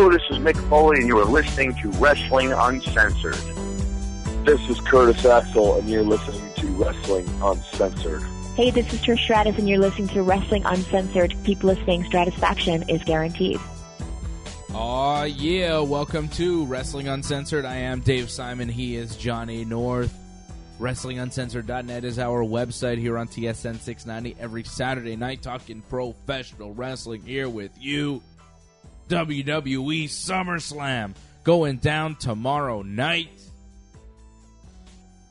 Hello, this is Mick Foley, and you are listening to Wrestling Uncensored. This is Curtis Axel, and you're listening to Wrestling Uncensored. Hey, this is Trish Stratus, and you're listening to Wrestling Uncensored. Keep listening. Stratisfaction is guaranteed. Aw, yeah. Welcome to Wrestling Uncensored. I am Dave Simon. He is Johnny North. WrestlingUncensored.net is our website here on TSN 690 every Saturday night, talking professional wrestling here with you. WWE Summerslam going down tomorrow night.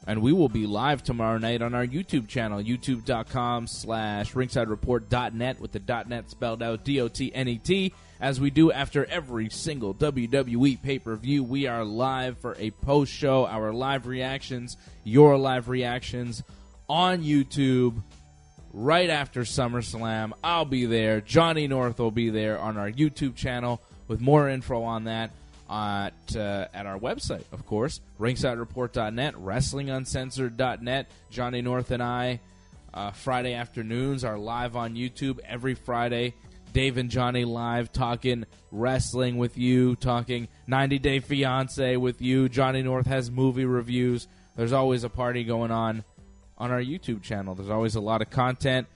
And we will be live tomorrow night on our YouTube channel, youtube.com/ringsidereport.net with the .net spelled out, DOTNET. As we do after every single WWE pay-per-view, we are live for a post-show, our live reactions, your live reactions on YouTube right after SummerSlam. I'll be there. Johnny North will be there on our YouTube channel with more info on that at our website, of course, ringsidereport.net, wrestlinguncensored.net. Johnny North and I, Friday afternoons, are live on YouTube every Friday. Dave and Johnny live talking wrestling with you, talking 90 Day Fiance with you. Johnny North has movie reviews. There's always a party going on our YouTube channel. There's always a lot of content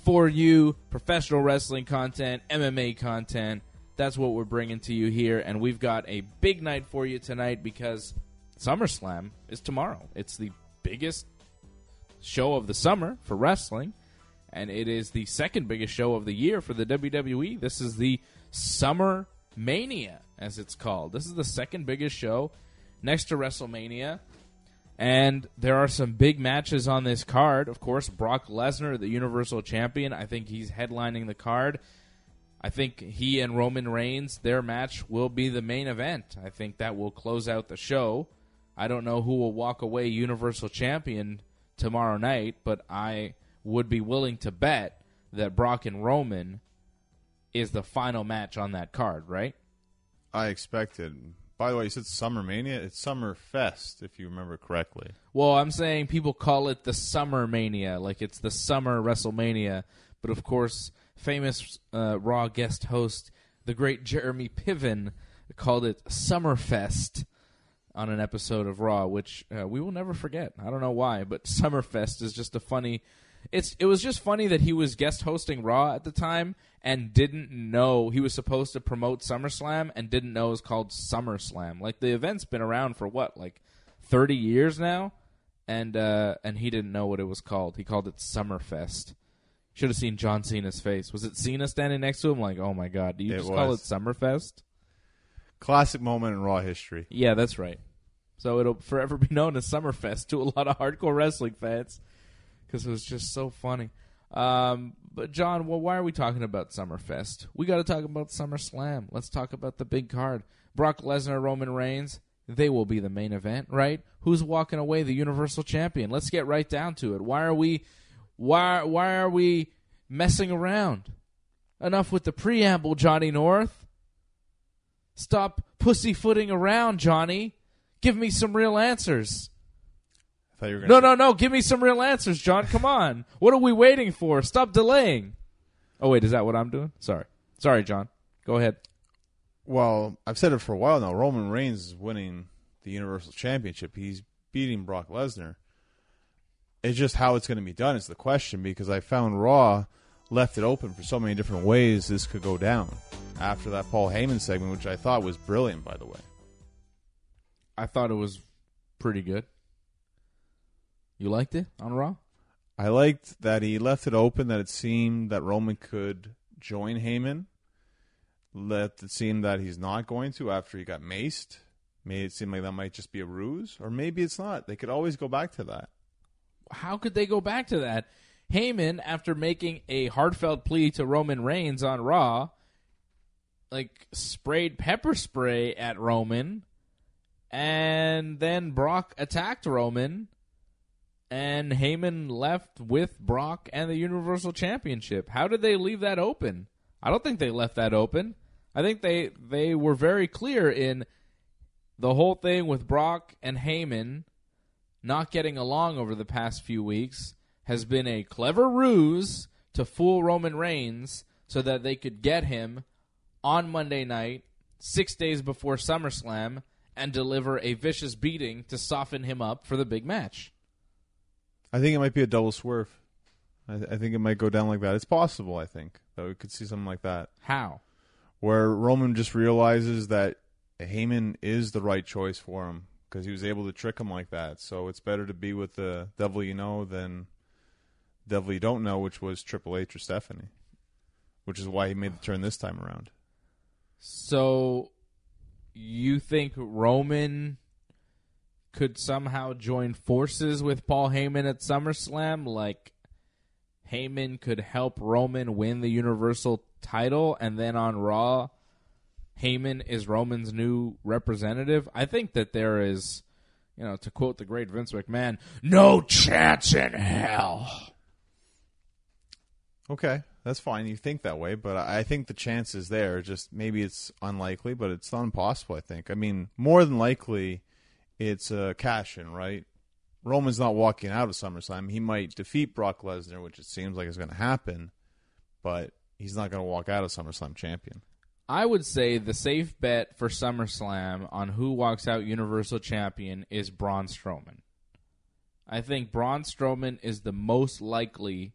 for you, professional wrestling content, MMA content. That's what we're bringing to you here, and we've got a big night for you tonight because SummerSlam is tomorrow. It's the biggest show of the summer for wrestling, and it is the second biggest show of the year for the WWE. This is the Summer Mania, as it's called. This is the second biggest show next to WrestleMania, and there are some big matches on this card. Of course, Brock Lesnar, the Universal Champion, I think he's headlining the card. I think he and Roman Reigns, their match will be the main event. I think that will close out the show. I don't know who will walk away Universal Champion tomorrow night, but I would be willing to bet that Brock and Roman is the final match on that card, right? I expected. By the way, you said Summer Mania? It's Summer Fest, if you remember correctly. Well, I'm saying people call it the Summer Mania, like it's the Summer WrestleMania. But, of course, famous Raw guest host, the great Jeremy Piven, called it Summerfest on an episode of Raw, which we will never forget. I don't know why, but Summerfest is just a funny... It was just funny that he was guest hosting Raw at the time and didn't know he was supposed to promote SummerSlam and didn't know it was called SummerSlam. Like, the event's been around for, 30 years now? And he didn't know what it was called. He called it Summerfest. Should have seen John Cena's face. Was it Cena standing next to him? Like, oh my God, do you just call it Summerfest? Classic moment in Raw history. Yeah, that's right. So it'll forever be known as Summerfest to a lot of hardcore wrestling fans because it was just so funny. But John, why are we talking about Summerfest? We got to talk about SummerSlam. Let's talk about the big card. Brock Lesnar, Roman Reigns, they will be the main event, right? Who's walking away the Universal Champion? Let's get right down to it. Why are we messing around? Enough with the preamble, Johnny North. Stop pussyfooting around, Johnny. Give me some real answers. I thought you were gonna No. Give me some real answers, John. Come on. What are we waiting for? Stop delaying. Oh, wait. Is that what I'm doing? Sorry, John. Go ahead. Well, I've said it for a while now. Roman Reigns is winning the Universal Championship. He's beating Brock Lesnar. It's just how it's going to be done is the question, because I found Raw left it open for so many different ways this could go down after that Paul Heyman segment, which I thought was brilliant, by the way. I thought it was pretty good. You liked it on Raw? I liked that he left it open, that it seemed that Roman could join Heyman. Let it seem that he's not going to after he got maced. Made it seem like that might just be a ruse, or maybe it's not. They could always go back to that. How could they go back to that? Heyman, after making a heartfelt plea to Roman Reigns on Raw, sprayed pepper spray at Roman, and then Brock attacked Roman, and Heyman left with Brock and the Universal Championship. How did they leave that open? I don't think they left that open. I think they were very clear in the whole thing with Brock and Heyman not getting along over the past few weeks has been a clever ruse to fool Roman Reigns so that they could get him on Monday night 6 days before SummerSlam and deliver a vicious beating to soften him up for the big match. I think it might be a double swerve. I think it might go down like that. It's possible, I think, that we could see something like that. How? Where Roman just realizes that Heyman is the right choice for him because he was able to trick him like that. So it's better to be with the devil you know than devil you don't know, which was Triple H or Stephanie, which is why he made the turn this time around. So you think Roman could somehow join forces with Paul Heyman at SummerSlam? Like, Heyman could help Roman win the Universal title, and then on Raw, Heyman is Roman's new representative? I think that there is, to quote the great Vince McMahon, no chance in hell. Okay, that's fine. You think that way, but I think the chance is there. Just maybe it's unlikely, but it's not impossible, I think. I mean, more than likely, it's a cash-in, right? Roman's not walking out of SummerSlam. He might defeat Brock Lesnar, which it seems like is going to happen, but he's not going to walk out of SummerSlam champion. I would say the safe bet for SummerSlam on who walks out Universal Champion is Braun Strowman. I think Braun Strowman is the most likely.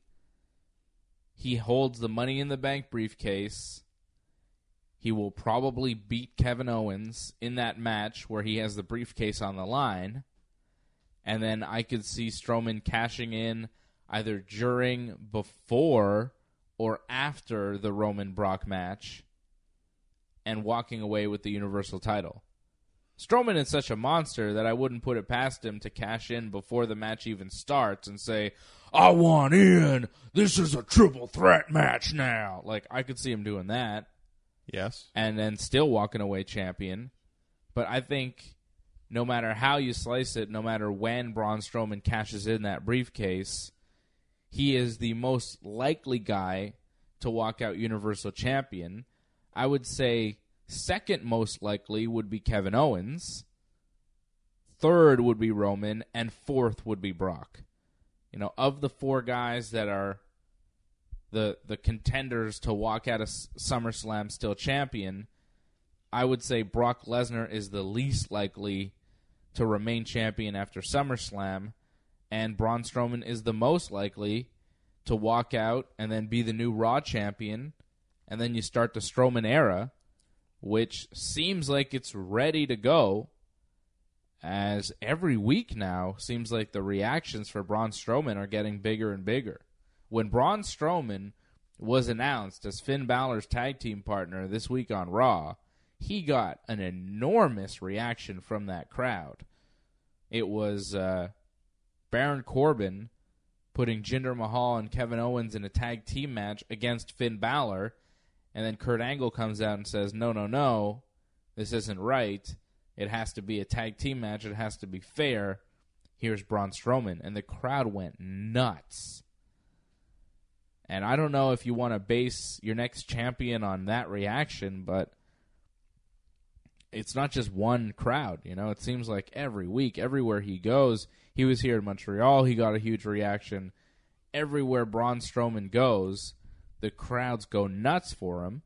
He holds the Money in the Bank briefcase. He will probably beat Kevin Owens in that match where he has the briefcase on the line. And then I could see Strowman cashing in either during, before, or after the Roman-Brock match and walking away with the Universal title. Strowman is such a monster that I wouldn't put it past him to cash in before the match even starts and say, I want in. This is a triple threat match now. Like, I could see him doing that. Yes. And then still walking away champion. But I think no matter how you slice it, no matter when Braun Strowman cashes in that briefcase, he is the most likely guy to walk out Universal Champion. I would say second most likely would be Kevin Owens. Third would be Roman. And fourth would be Brock. Of the four guys that are the contenders to walk out of SummerSlam still champion, I would say Brock Lesnar is the least likely to remain champion after SummerSlam, and Braun Strowman is the most likely to walk out and then be the new Raw champion, and then you start the Strowman era, which seems like it's ready to go, as every week now seems like the reactions for Braun Strowman are getting bigger and bigger. When Braun Strowman was announced as Finn Balor's tag team partner this week on Raw, he got an enormous reaction from that crowd. It was Baron Corbin putting Jinder Mahal and Kevin Owens in a tag team match against Finn Balor, and then Kurt Angle comes out and says, no, this isn't right. It has to be a tag team match. It has to be fair. Here's Braun Strowman. And the crowd went nuts. And I don't know if you want to base your next champion on that reaction, but it's not just one crowd. It seems like every week, everywhere he goes, he was here in Montreal, he got a huge reaction. Everywhere Braun Strowman goes, the crowds go nuts for him.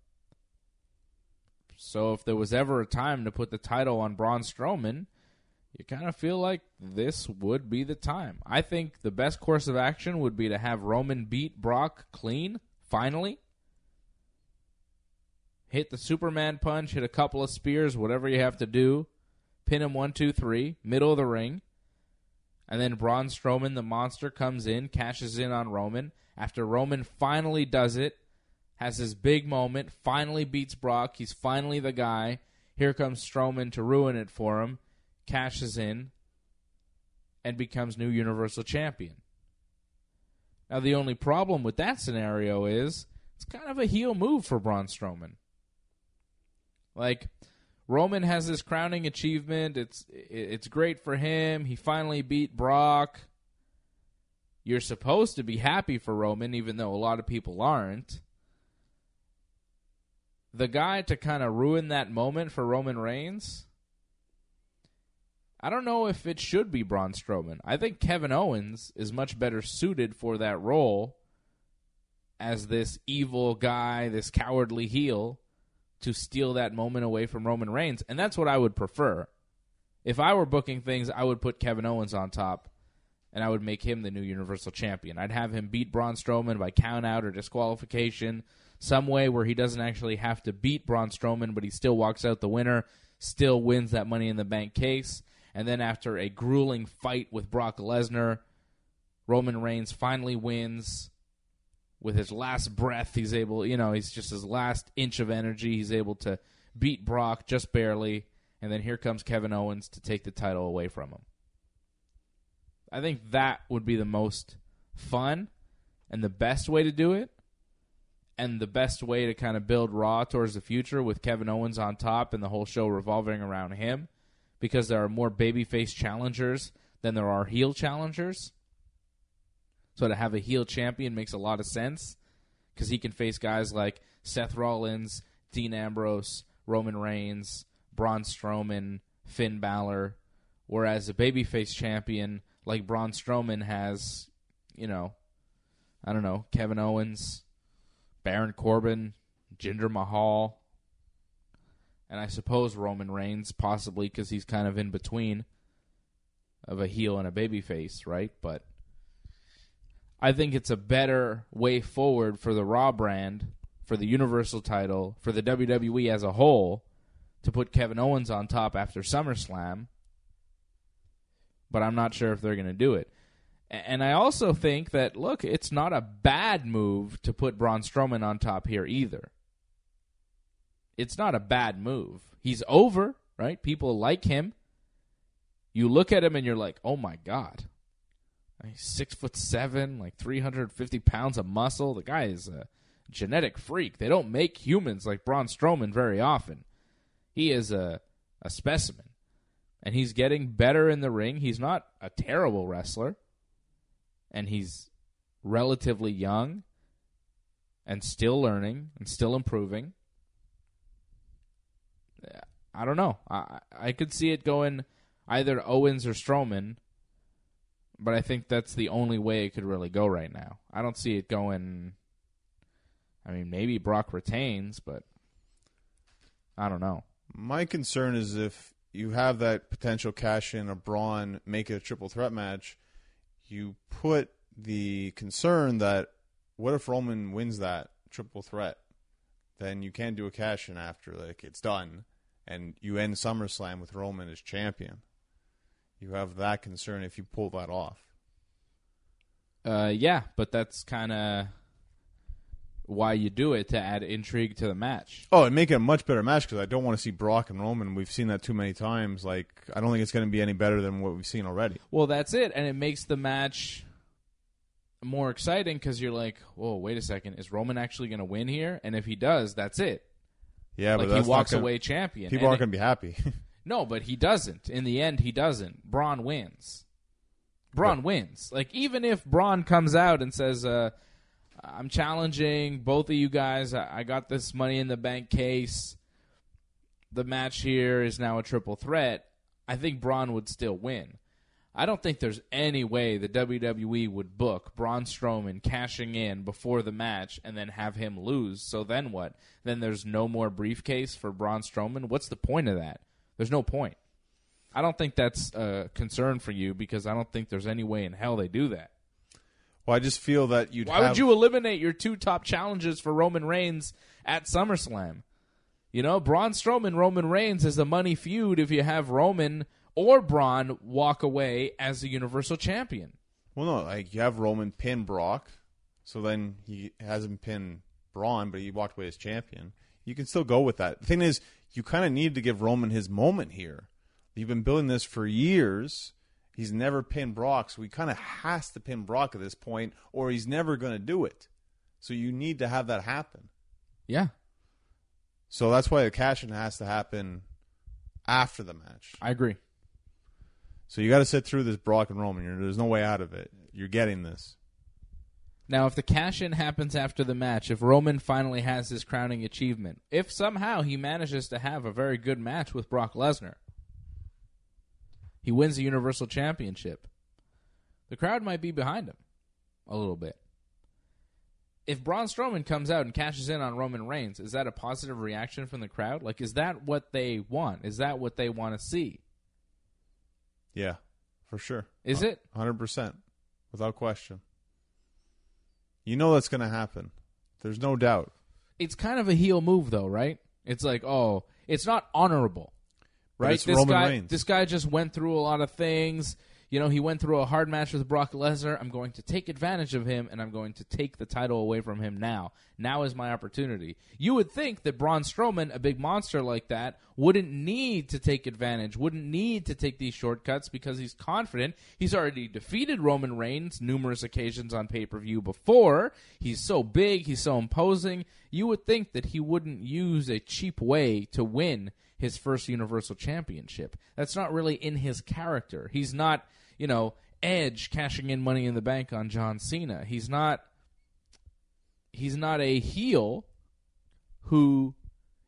So if there was ever a time to put the title on Braun Strowman, you kind of feel like this would be the time. I think the best course of action would be to have Roman beat Brock clean, finally. Hit the Superman punch, hit a couple of spears, whatever you have to do. Pin him 1, 2, 3, middle of the ring. And then Braun Strowman, the monster, comes in, cashes in on Roman. After Roman finally does it, has his big moment, finally beats Brock. He's finally the guy. Here comes Strowman to ruin it for him. Cashes in and becomes new Universal Champion. Now, the only problem with that scenario is it's kind of a heel move for Braun Strowman. Like, Roman has this crowning achievement. It's great for him. He finally beat Brock. You're supposed to be happy for Roman, even though a lot of people aren't. The guy to kind of ruin that moment for Roman Reigns, I don't know if it should be Braun Strowman. I think Kevin Owens is much better suited for that role as this evil guy, this cowardly heel, to steal that moment away from Roman Reigns, and that's what I would prefer. If I were booking things, I would put Kevin Owens on top, and I would make him the new Universal Champion. I'd have him beat Braun Strowman by count-out or disqualification, some way where he doesn't actually have to beat Braun Strowman, but he still walks out the winner, still wins that Money in the Bank case, and then after a grueling fight with Brock Lesnar, Roman Reigns finally wins. With his last breath, he's able, he's just his last inch of energy. He's able to beat Brock just barely, and then here comes Kevin Owens to take the title away from him. I think that would be the most fun and the best way to do it, and the best way to kind of build Raw towards the future with Kevin Owens on top and the whole show revolving around him, because there are more babyface challengers than there are heel challengers. So to have a heel champion makes a lot of sense because he can face guys like Seth Rollins, Dean Ambrose, Roman Reigns, Braun Strowman, Finn Balor, whereas a babyface champion like Braun Strowman has, Kevin Owens, Baron Corbin, Jinder Mahal, and I suppose Roman Reigns possibly because he's kind of in between of a heel and a babyface, right? But I think it's a better way forward for the Raw brand, for the Universal title, for the WWE as a whole, to put Kevin Owens on top after SummerSlam. But I'm not sure if they're going to do it. And I also think that, look, it's not a bad move to put Braun Strowman on top here either. It's not a bad move. He's over, right? People like him. You look at him and you're like, oh my God. He's 6'7", like 350 pounds of muscle. The guy is a genetic freak. They don't make humans like Braun Strowman very often. He is a specimen. And he's getting better in the ring. He's not a terrible wrestler. And he's relatively young and still learning and still improving. I don't know. I could see it going either to Owens or Strowman. But I think that's the only way it could really go right now. I don't see it going... maybe Brock retains, but I don't know. My concern is if you have that potential cash-in of Braun, make it a triple threat match, you put the concern that what if Roman wins that triple threat? Then you can't do a cash-in after. It's done. And you end SummerSlam with Roman as champion. You have that concern if you pull that off. Yeah, but that's kind of why you do it, to add intrigue to the match. Oh, and make it a much better match because I don't want to see Brock and Roman. We've seen that too many times. I don't think it's going to be any better than what we've seen already. Well, that's it, and it makes the match more exciting because you're like, whoa, wait a second, is Roman actually going to win here? And if he does, that's it. Yeah, but he walks away champion. People aren't going to be happy. No, but he doesn't. In the end, he doesn't. Braun wins. Braun wins. Even if Braun comes out and says, I'm challenging both of you guys. I got this Money in the Bank case. The match here is now a triple threat. I think Braun would still win. I don't think there's any way the WWE would book Braun Strowman cashing in before the match and then have him lose. So then what? Then there's no more briefcase for Braun Strowman? What's the point of that? There's no point. I don't think that's a concern for you because I don't think there's any way in hell they do that. Well, I just feel that Why would you eliminate your two top challenges for Roman Reigns at SummerSlam? Braun Strowman, Roman Reigns is a money feud if you have Roman or Braun walk away as the Universal Champion. Well, no, you have Roman pin Brock, so then he hasn't pinned Braun, but he walked away as champion. You can still go with that. The thing is, you kind of need to give Roman his moment here. You've been building this for years. He's never pinned Brock, so he kind of has to pin Brock at this point, or he's never going to do it. So you need to have that happen. Yeah. So that's why the cash-in has to happen after the match. I agree. So you got to sit through this Brock and Roman. There's no way out of it. You're getting this. Now, if the cash-in happens after the match, if Roman finally has his crowning achievement, if somehow he manages to have a very good match with Brock Lesnar, he wins the Universal Championship, the crowd might be behind him a little bit. if Braun Strowman comes out and cashes in on Roman Reigns, is that a positive reaction from the crowd? Like, is that what they want? Is that what they want to see? Yeah, for sure. Is it? 100%, without question. You know that's going to happen. There's no doubt. It's kind of a heel move, though, right? It's like, oh, it's not honorable, right? It's Roman Reigns. This guy just went through a lot of things. You know, he went through a hard match with Brock Lesnar. I'm going to take advantage of him, and I'm going to take the title away from him now. Now is my opportunity. You would think that Braun Strowman, a big monster like that, wouldn't need to take advantage, wouldn't need to take these shortcuts because he's confident. He's already defeated Roman Reigns numerous occasions on pay-per-view before. He's so big, he's so imposing. You would think that he wouldn't use a cheap way to win his first Universal Championship. That's not really in his character. He's not, Edge cashing in Money in the Bank on John Cena. He's not a heel who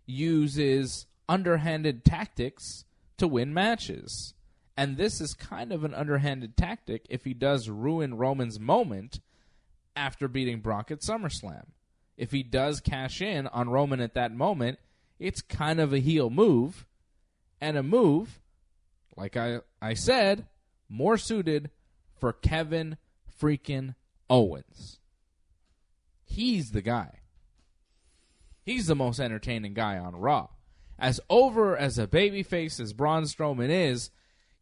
uses underhanded tactics to win matches. And this is kind of an underhanded tactic if he does ruin Roman's moment after beating Brock at SummerSlam. If he does cash in on Roman at that moment, it's kind of a heel move, and a move, like I said, more suited for Kevin freaking Owens. He's the guy. He's the most entertaining guy on Raw. As over as a babyface as Braun Strowman is,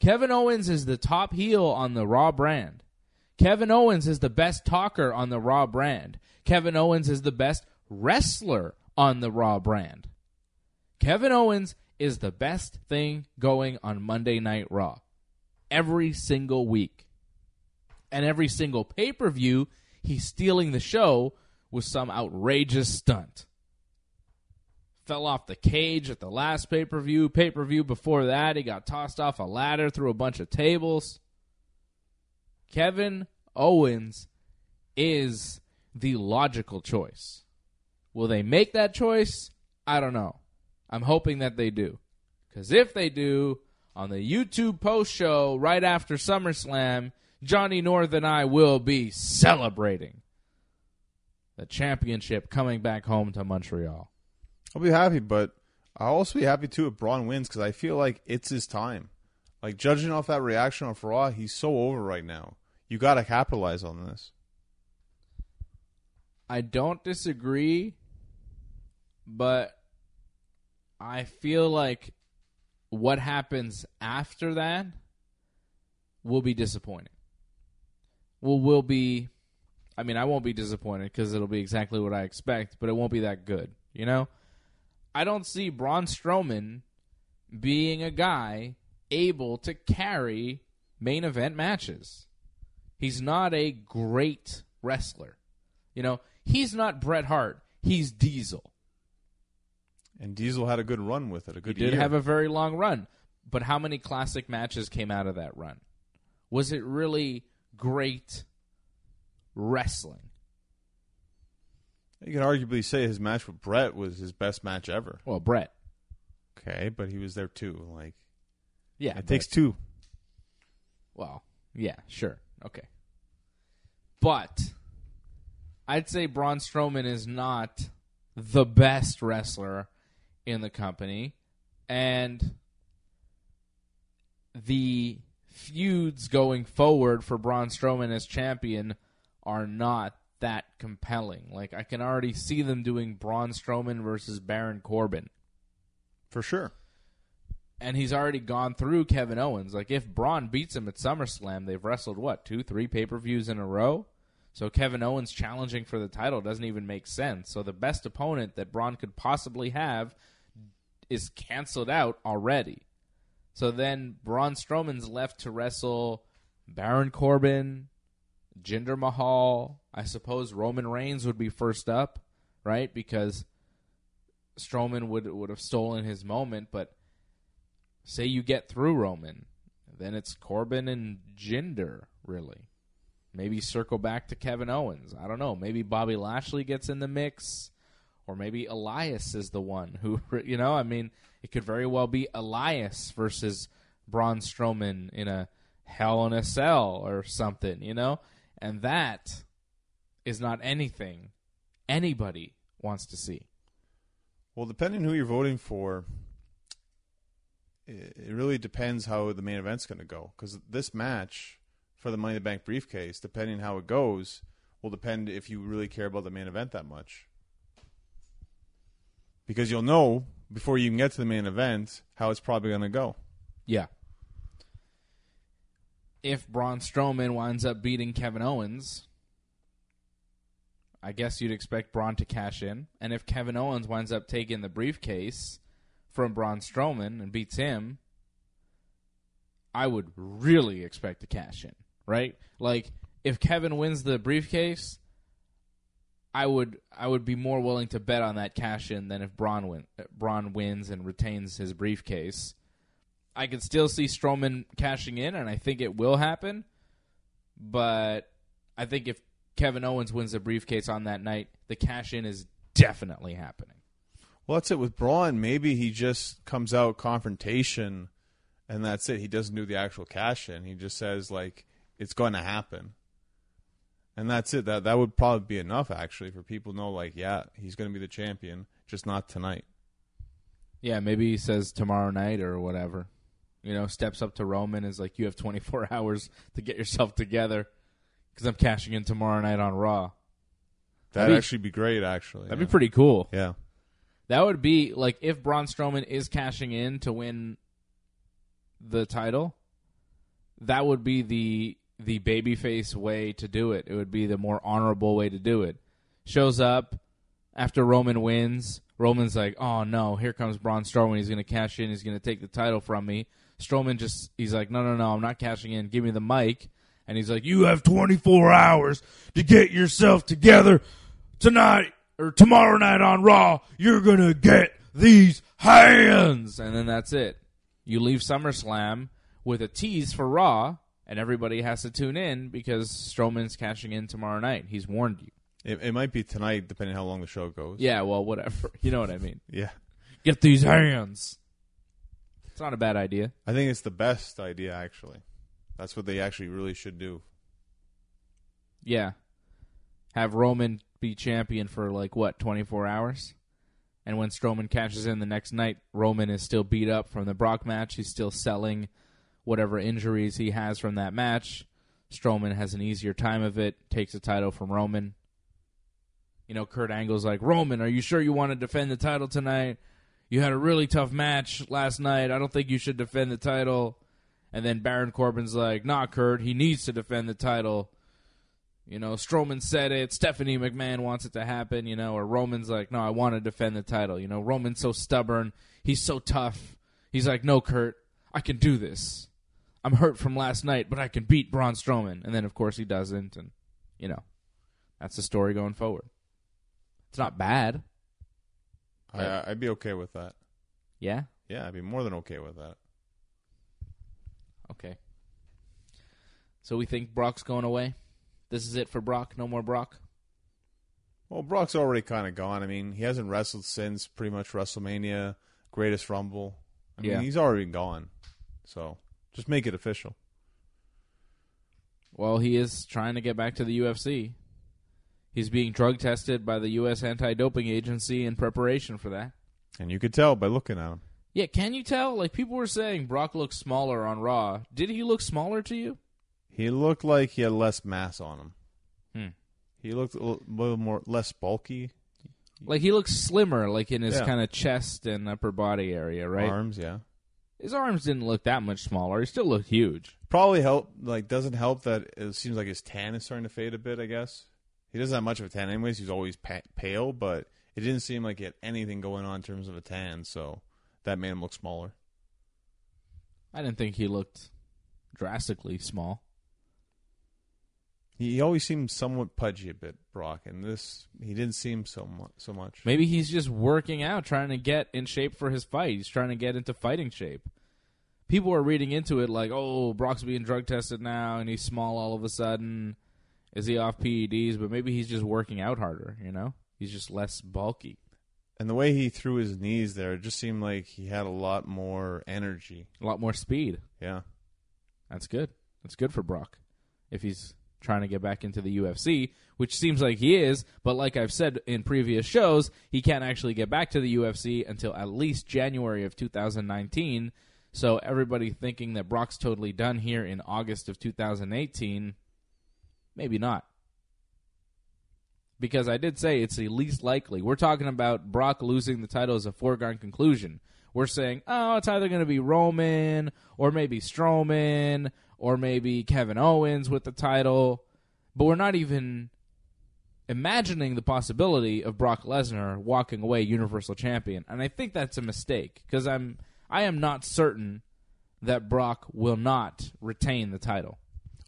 Kevin Owens is the top heel on the Raw brand. Kevin Owens is the best talker on the Raw brand. Kevin Owens is the best wrestler on the Raw brand. Kevin Owens is the best thing going on Monday Night Raw. Every single week. And every single pay-per-view, he's stealing the show with some outrageous stunt. Fell off the cage at the last pay-per-view. Pay-per-view before that, he got tossed off a ladder through a bunch of tables. Kevin Owens is the logical choice. Will they make that choice? I don't know. I'm hoping that they do. Because if they do, on the YouTube post show right after SummerSlam, Johnny North and I will be celebrating the championship coming back home to Montreal. I'll be happy, but I'll also be happy too if Braun wins because I feel like it's his time. Like, judging off that reaction on Raw, he's so over right now. You got to capitalize on this. I don't disagree, but I feel like what happens after that will be disappointing. Will be, I mean, I won't be disappointed because it'll be exactly what I expect, but it won't be that good, you know? I don't see Braun Strowman being a guy able to carry main event matches. He's not a great wrestler. You know, he's not Bret Hart. He's Diesel. And Diesel had a good run with it, a good year. He did have a very long run. But how many classic matches came out of that run? Was it really great wrestling? You could arguably say his match with Bret was his best match ever. Well, Bret. Okay, but he was there too. Like, yeah, it takes two. Well, yeah, sure. Okay. But I'd say Braun Strowman is not the best wrestler in the company, and the feuds going forward for Braun Strowman as champion are not that compelling. Like, I can already see them doing Braun Strowman versus Baron Corbin. For sure. And he's already gone through Kevin Owens. Like, if Braun beats him at SummerSlam, they've wrestled, 2-3 pay-per-views in a row? So Kevin Owens challenging for the title doesn't even make sense. So the best opponent that Braun could possibly have is canceled out already. So then Braun Strowman's left to wrestle Baron Corbin, Jinder Mahal. I suppose Roman Reigns would be first up, right? Because Strowman would have stolen his moment. But say you get through Roman, then it's Corbin and Jinder, really. Maybe circle back to Kevin Owens. I don't know. Maybe Bobby Lashley gets in the mix. Or maybe Elias is the one who, it could very well be Elias versus Braun Strowman in a Hell in a Cell or something, And that is not anything anybody wants to see. Well, depending who you're voting for, it really depends how the main event's going to go. Because this match for the Money in the Bank briefcase, depending how it goes, will depend if you really care about the main event that much. Because you'll know before you can get to the main event how it's probably going to go. Yeah. If Braun Strowman winds up beating Kevin Owens, I guess you'd expect Braun to cash in. And if Kevin Owens winds up taking the briefcase from Braun Strowman and beats him, I would really expect to cash in, right? Like, if Kevin wins the briefcase, I would be more willing to bet on that cash in than if Braun wins and retains his briefcase. I could still see Strowman cashing in, and I think it will happen. But I think if Kevin Owens wins the briefcase on that night, the cash-in is definitely happening. Well, that's it with Braun. Maybe he just comes out confrontation, and that's it. He doesn't do the actual cash-in. He just says, like, it's going to happen. And that's it. That would probably be enough, actually, for people to know, like, yeah, he's going to be the champion, just not tonight. Yeah, maybe he says tomorrow night or whatever. You know, steps up to Roman, is like, you have 24 hours to get yourself together because I'm cashing in tomorrow night on Raw. That'd actually be great, actually. That'd be pretty cool. Yeah. That would be, like, if Braun Strowman is cashing in to win the title, that would be the babyface way to do it. It would be the more honorable way to do it. Shows up after Roman wins. Roman's like, oh, no, here comes Braun Strowman. He's going to cash in. He's going to take the title from me. Strowman he's like, no, I'm not cashing in. Give me the mic. And he's like, you have 24 hours to get yourself together tonight or tomorrow night on Raw. You're going to get these hands. And then that's it. You leave SummerSlam with a tease for Raw, and everybody has to tune in because Strowman's cashing in tomorrow night. He's warned you. It might be tonight, depending on how long the show goes. Yeah, well, whatever. You know what I mean. Yeah. Get these hands. It's not a bad idea. I think it's the best idea, actually. That's what they actually really should do. Yeah. Have Roman be champion for, 24 hours? And when Strowman cashes in the next night, Roman is still beat up from the Brock match. He's still selling whatever injuries he has from that match. Strowman has an easier time of it, takes the title from Roman. You know, Kurt Angle's like, Roman, are you sure you want to defend the title tonight? You had a really tough match last night. I don't think you should defend the title. And then Baron Corbin's like, nah, Kurt, he needs to defend the title. You know, Strowman said it. Stephanie McMahon wants it to happen, you know, or Roman's like, no, I want to defend the title. You know, Roman's so stubborn. He's so tough. He's like, no, Kurt, I can do this. I'm hurt from last night, but I can beat Braun Strowman. And then, of course, he doesn't. And, you know, that's the story going forward. It's not bad. I'd be okay with that. Yeah? Yeah, I'd be more than okay with that. Okay. So we think Brock's going away? This is it for Brock? No more Brock? Well, Brock's already kind of gone. I mean, he hasn't wrestled since pretty much WrestleMania, Greatest Rumble. I mean, he's already gone. So just make it official. Well, he is trying to get back to the UFC. He's being drug tested by the U.S. Anti-Doping Agency in preparation for that. And you could tell by looking at him. Yeah, can you tell? Like, people were saying Brock looks smaller on Raw. Did he look smaller to you? He looked like he had less mass on him. He looked a little less bulky. Like, he looks slimmer, like in his kind of chest and upper body area, right? Arms, yeah. His arms didn't look that much smaller. He still looked huge. Probably doesn't help that it seems like his tan is starting to fade a bit, I guess. He doesn't have much of a tan anyways. He's always pale, but it didn't seem like he had anything going on in terms of a tan, so that made him look smaller. I didn't think he looked drastically small. He always seemed somewhat pudgy a bit, Brock, and he didn't seem so much. Maybe he's just working out, trying to get in shape for his fight. He's trying to get into fighting shape. People are reading into it like, oh, Brock's being drug tested now, and he's small all of a sudden. Is he off PEDs? But maybe he's just working out harder, you know? He's just less bulky. And the way he threw his knees there, it just seemed like he had a lot more energy. A lot more speed. Yeah. That's good. That's good for Brock. If he's trying to get back into the UFC, which seems like he is, but like I've said in previous shows, he can't actually get back to the UFC until at least January of 2019. So everybody thinking that Brock's totally done here in August of 2018, maybe not. Because I did say it's the least likely. We're talking about Brock losing the title as a foregone conclusion. We're saying, oh, it's either going to be Roman or maybe Strowman or maybe Kevin Owens with the title. But we're not even imagining the possibility of Brock Lesnar walking away Universal Champion. And I think that's a mistake because I am not certain that Brock will not retain the title.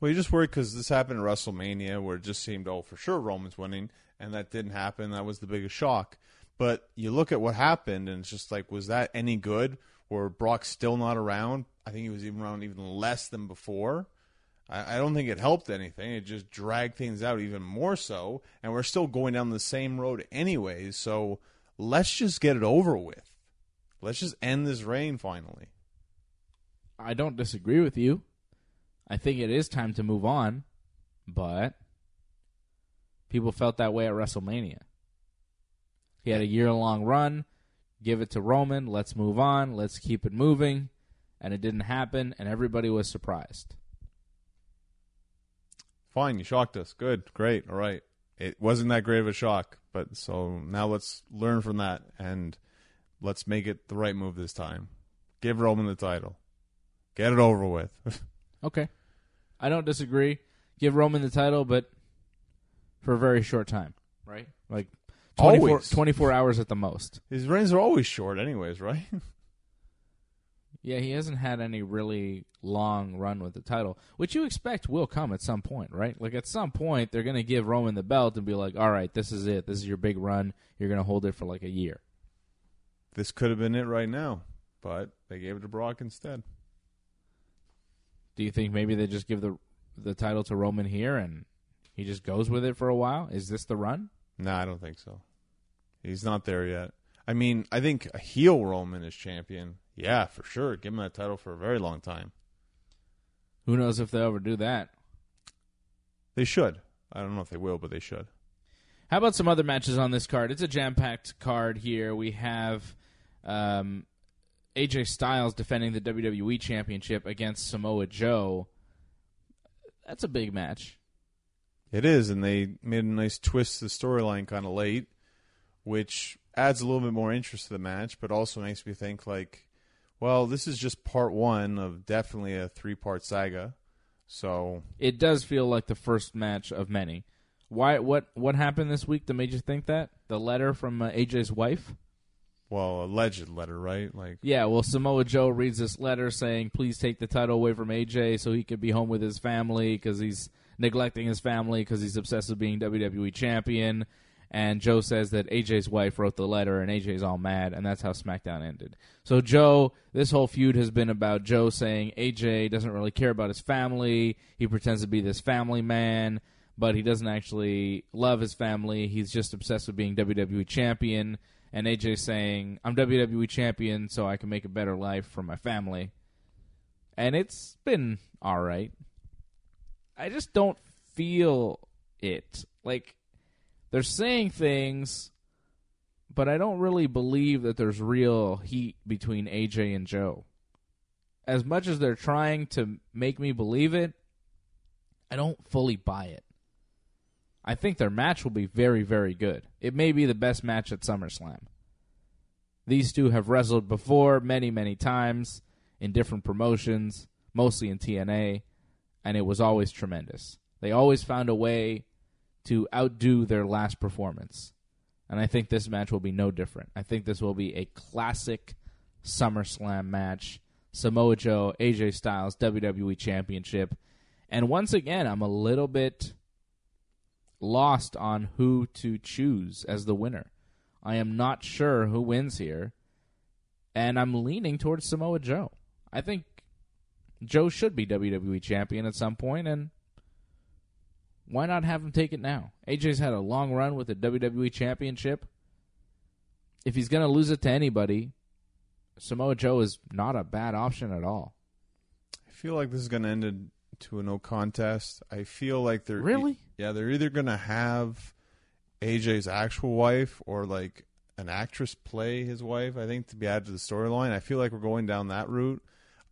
Well, you're just worried because this happened at WrestleMania where it just seemed, oh, for sure Roman's winning, and that didn't happen. That was the biggest shock. But you look at what happened, and it's just like, was that any good? Or Brock's still not around? I think he was even around even less than before. I don't think it helped anything. It just dragged things out even more so, and we're still going down the same road anyways, so let's just get it over with. Let's just end this reign finally. I don't disagree with you. I think it is time to move on, but people felt that way at WrestleMania. He had a year-long run. Give it to Roman. Let's move on. Let's keep it moving. And it didn't happen, and everybody was surprised. Fine, you shocked us. Good, great, all right. It wasn't that great of a shock, but so now let's learn from that, and let's make it the right move this time. Give Roman the title. Get it over with. Okay. I don't disagree. Give Roman the title, but for a very short time, right? Like 24 hours at the most. His reigns are always short anyways, right? Yeah, he hasn't had any really long run with the title, which you expect will come at some point, right? Like at some point, they're going to give Roman the belt and be like, all right, this is it. This is your big run. You're going to hold it for like a year. This could have been it right now, but they gave it to Brock instead. Do you think maybe they just give the title to Roman here and he just goes with it for a while? Is this the run? No, I don't think so. He's not there yet. I mean, I think a heel Roman is champion. Yeah, for sure. Give him that title for a very long time. Who knows if they'll ever do that? They should. I don't know if they will, but they should. How about some other matches on this card? It's a jam-packed card here. We have AJ Styles defending the WWE Championship against Samoa Joe. That's a big match. It is, and they made a nice twist to the storyline kind of late, which adds a little bit more interest to the match, but also makes me think like, well, this is just part one of definitely a 3-part saga. So it does feel like the first match of many. Why? What happened this week that made you think that? The letter from AJ's wife? Well, alleged letter, right? Like, yeah, well, Samoa Joe reads this letter saying, please take the title away from AJ so he can be home with his family because he's neglecting his family because he's obsessed with being WWE champion. And Joe says that AJ's wife wrote the letter, and AJ's all mad, and that's how SmackDown ended. So Joe, this whole feud has been about Joe saying AJ doesn't really care about his family. He pretends to be this family man, but he doesn't actually love his family. He's just obsessed with being WWE champion. And AJ saying, I'm WWE champion so I can make a better life for my family. And it's been all right. I just don't feel it. Like, they're saying things, but I don't really believe that there's real heat between AJ and Joe. As much as they're trying to make me believe it, I don't fully buy it. I think their match will be very, very good. It may be the best match at SummerSlam. These two have wrestled before many, many times in different promotions, mostly in TNA, and it was always tremendous. They always found a way to outdo their last performance. And I think this match will be no different. I think this will be a classic SummerSlam match. Samoa Joe, AJ Styles, WWE Championship. And once again, I'm a little bit lost on who to choose as the winner. I am not sure who wins here, and I'm leaning towards Samoa Joe. I think Joe should be WWE champion at some point, and why not have him take it now? AJ's had a long run with the WWE championship. If he's going to lose it to anybody, Samoa Joe is not a bad option at all. I feel like this is going to end in to a no contest. I feel like they're Really? They're either gonna have AJ's actual wife or like an actress play his wife, I think, to be added to the storyline. I feel like we're going down that route.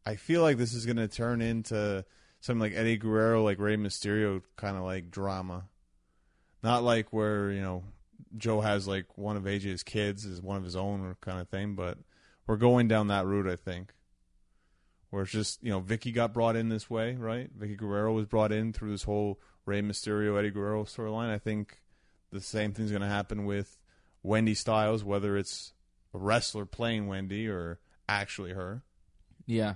I feel like this is going to turn into something like Eddie Guerrero, like Rey Mysterio kind of like drama. Not like where, Joe has like one of AJ's kids as one of his own kind of thing, but we're going down that route, I think. Where it's just, Vicky got brought in this way, right? Vicky Guerrero was brought in through this whole Rey Mysterio, Eddie Guerrero storyline. I think the same thing's going to happen with Wendy Styles, whether it's a wrestler playing Wendy or actually her. Yeah.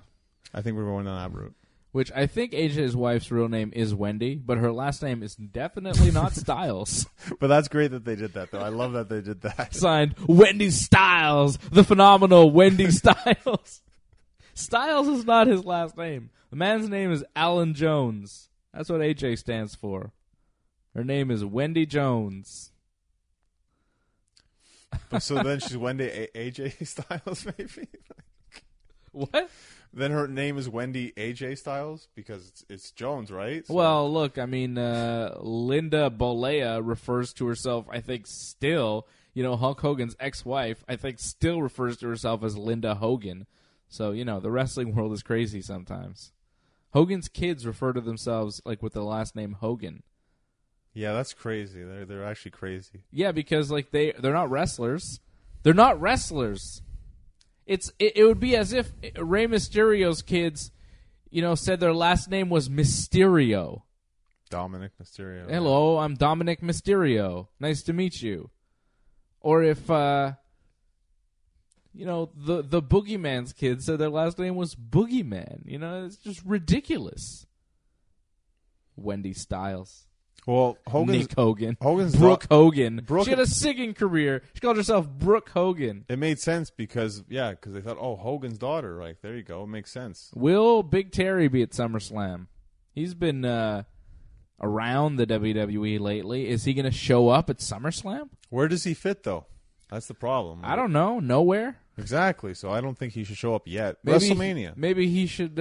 I think we're going down that route. Which I think AJ's wife's real name is Wendy, but her last name is definitely not Styles. But that's great that they did that, though. I love that they did that. Signed, Wendy Styles, the phenomenal Wendy Styles. Styles is not his last name. The man's name is Alan Jones. That's what AJ stands for. Her name is Wendy Jones. But so then she's Wendy AJ Styles, maybe? What? Then her name is Wendy AJ Styles because it's Jones, right? So. Well, look, I mean, Linda Bolea refers to herself, I think, still, Hulk Hogan's ex-wife, I think, still refers to herself as Linda Hogan. So, the wrestling world is crazy sometimes. Hogan's kids refer to themselves, like, with the last name Hogan. Yeah, that's crazy. They're actually crazy. Yeah, because like they're not wrestlers. They're not wrestlers. It would be as if Rey Mysterio's kids, said their last name was Mysterio. Dominic Mysterio. Hello, I'm Dominic Mysterio. Nice to meet you. Or if the Boogeyman's kids said their last name was Boogeyman. It's just ridiculous. Wendy Styles. Well, Nick Hogan. Brooke Hogan. She had a singing career. She called herself Brooke Hogan. It made sense because they thought, Hogan's daughter. Like, there you go. It makes sense. Will Big Terry be at SummerSlam? He's been around the WWE lately. Is he going to show up at SummerSlam? Where does he fit, though? That's the problem. I don't know. Nowhere? Exactly. So I don't think he should show up yet. Maybe, WrestleMania. Maybe he should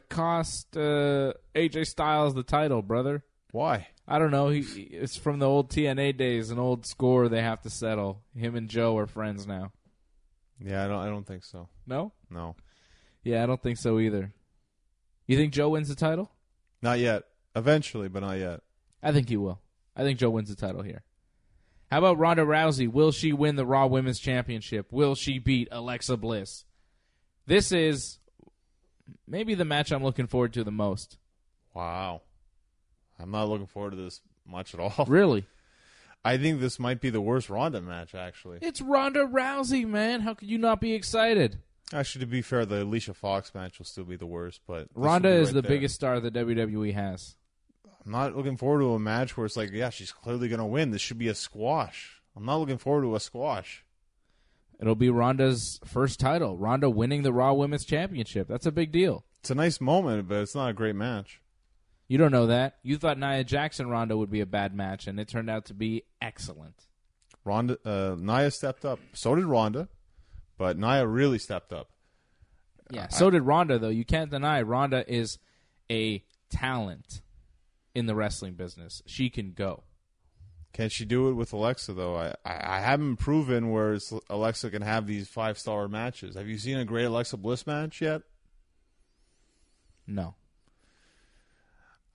cost AJ Styles the title, brother. Why? I don't know. It's from the old TNA days, an old score they have to settle. Him and Joe are friends now. Yeah, I don't think so. No? No. Yeah, I don't think so either. You think Joe wins the title? Not yet. Eventually, but not yet. I think he will. I think Joe wins the title here. How about Ronda Rousey? Will she win the Raw Women's Championship? Will she beat Alexa Bliss? This is maybe the match I'm looking forward to the most. Wow. I'm not looking forward to this much at all. Really? I think this might be the worst Ronda match, actually. It's Ronda Rousey, man. How could you not be excited? Actually, to be fair, the Alicia Fox match will still be the worst. But Ronda is the biggest star that WWE has. I'm not looking forward to a match where it's like, yeah, she's clearly going to win. This should be a squash. I'm not looking forward to a squash. It'll be Ronda's first title. Ronda winning the Raw Women's Championship. That's a big deal. It's a nice moment, but it's not a great match. You don't know that. You thought Nia Jackson-Ronda would be a bad match, and it turned out to be excellent. Nia stepped up. So did Ronda, but Nia really stepped up. Yeah, so did Ronda, though. You can't deny Ronda is a talent in the wrestling business. She can go. Can she do it with Alexa, though? I haven't proven where Alexa can have these 5-star matches. Have you seen a great Alexa Bliss match yet? No.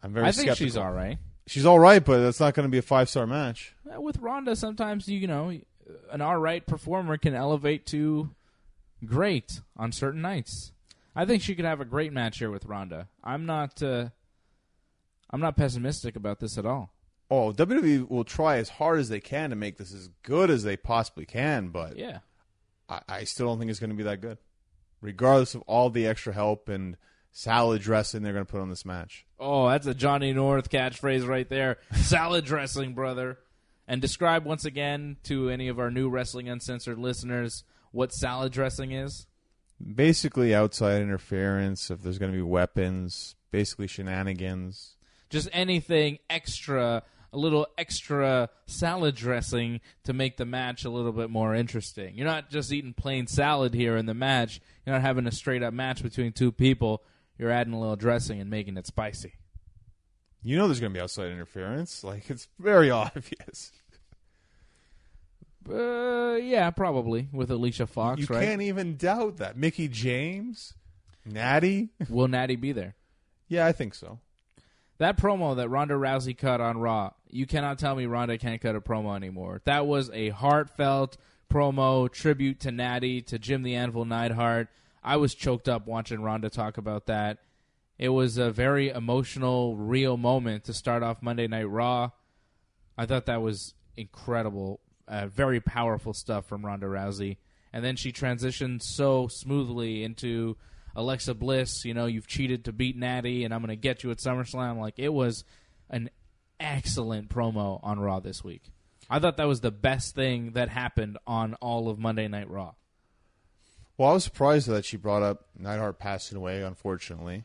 I'm very skeptical. I think she's all right. She's all right, but it's not going to be a 5-star match. With Ronda, sometimes, an all right performer can elevate to great on certain nights. I think she could have a great match here with Ronda. I'm not pessimistic about this at all. Oh, WWE will try as hard as they can to make this as good as they possibly can, but yeah, I still don't think it's going to be that good, regardless of all the extra help and salad dressing they're going to put on this match. Oh, that's a Johnny North catchphrase right there. Salad dressing, brother. And describe once again to any of our new Wrestling Uncensored listeners what salad dressing is. Basically outside interference, if there's going to be weapons, basically shenanigans. Just anything extra, a little extra salad dressing to make the match a little bit more interesting. You're not just eating plain salad here in the match. You're not having a straight-up match between two people. You're adding a little dressing and making it spicy. You know there's going to be outside interference. Like, it's very obvious. Yeah, probably with Alicia Fox, right? You can't even doubt that. Mickie James, Natty. Will Natty be there? Yeah, I think so. That promo that Ronda Rousey cut on Raw, you cannot tell me Ronda can't cut a promo anymore. That was a heartfelt promo, tribute to Natty, to Jim the Anvil Neidhart. I was choked up watching Ronda talk about that. It was a very emotional, real moment to start off Monday Night Raw. I thought that was incredible. Very powerful stuff from Ronda Rousey. And then she transitioned so smoothly into Alexa Bliss. You know, you've cheated to beat Natty, and I'm going to get you at SummerSlam. Like, it was an excellent promo on Raw this week. I thought that was the best thing that happened on all of Monday Night Raw. Well, I was surprised that she brought up Neidhart passing away, unfortunately.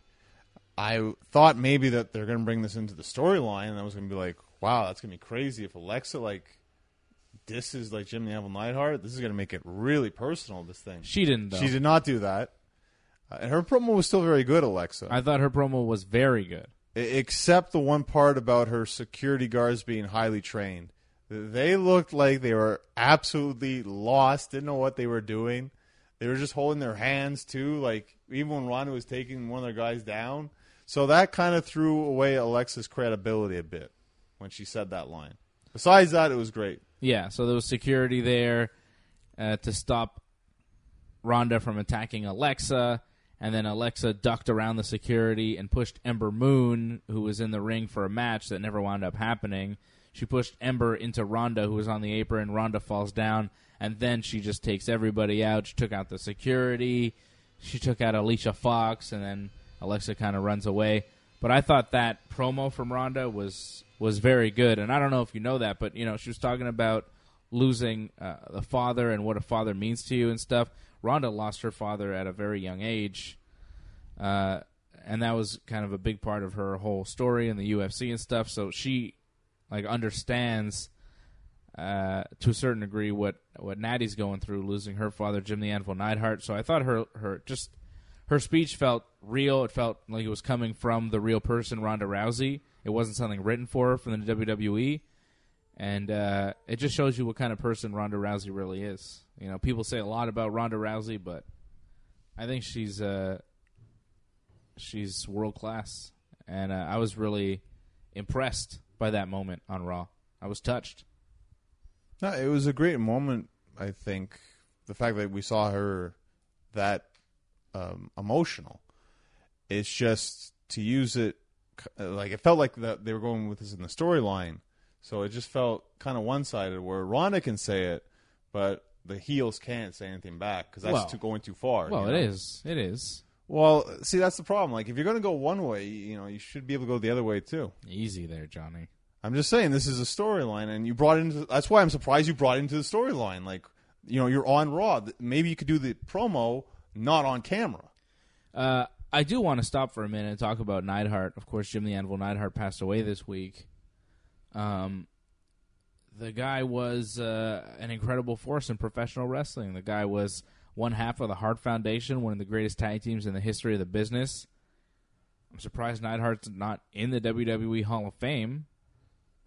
I thought maybe that they're going to bring this into the storyline, and I was going to be like, wow, that's going to be crazy if Alexa, like, disses like Jim the Anvil Neidhart. This is going to make it really personal, this thing. She didn't, though. She did not do that. And her promo was still very good, Alexa. I thought her promo was very good. Except the one part about her security guards being highly trained. They looked like they were absolutely lost, didn't know what they were doing. They were just holding their hands, too, like even when Ronda was taking one of their guys down. So that kind of threw away Alexa's credibility a bit when she said that line. Besides that, it was great. Yeah, so there was security there to stop Ronda from attacking Alexa, and then Alexa ducked around the security and pushed Ember Moon, who was in the ring for a match that never wound up happening. She pushed Ember into Ronda, who was on the apron. Ronda falls down, and then she just takes everybody out. She took out the security. She took out Alicia Fox, and then Alexa kind of runs away. But I thought that promo from Ronda was very good. And I don't know if you know that, but, you know, she was talking about losing the father and what a father means to you and stuff. Ronda lost her father at a very young age, and that was kind of a big part of her whole story in the UFC and stuff. So she, like, understands to a certain degree what Natty's going through, losing her father, Jim the Anvil Neidhart. So I thought her speech felt real. It felt like it was coming from the real person, Ronda Rousey. It wasn't something written for her from the WWE. And it just shows you what kind of person Ronda Rousey really is. You know, people say a lot about Ronda Rousey, but I think she's world class. And I was really impressed by that moment on Raw. I was touched. No, it was a great moment, I think. The fact that we saw her that emotional. It's just to use it, like, it felt like that they were going with this in the storyline. So it just felt kind of one-sided, where Ronda can say it, but the heels can't say anything back because that's going too far. Well, you know? It is. Well, see, that's the problem. Like, if you're going to go one way, you know, you should be able to go the other way too. Easy there, Johnny. I'm just saying, this is a storyline, and you brought it into. That's why I'm surprised you brought it into the storyline. Like, you know, you're on Raw. Maybe you could do the promo not on camera. I do want to stop for a minute and talk about Neidhart. Of course, Jim the Anvil Neidhart passed away this week. The guy was an incredible force in professional wrestling. The guy was one half of the Hart Foundation, one of the greatest tag teams in the history of the business. I'm surprised Neidhart's not in the WWE Hall of Fame.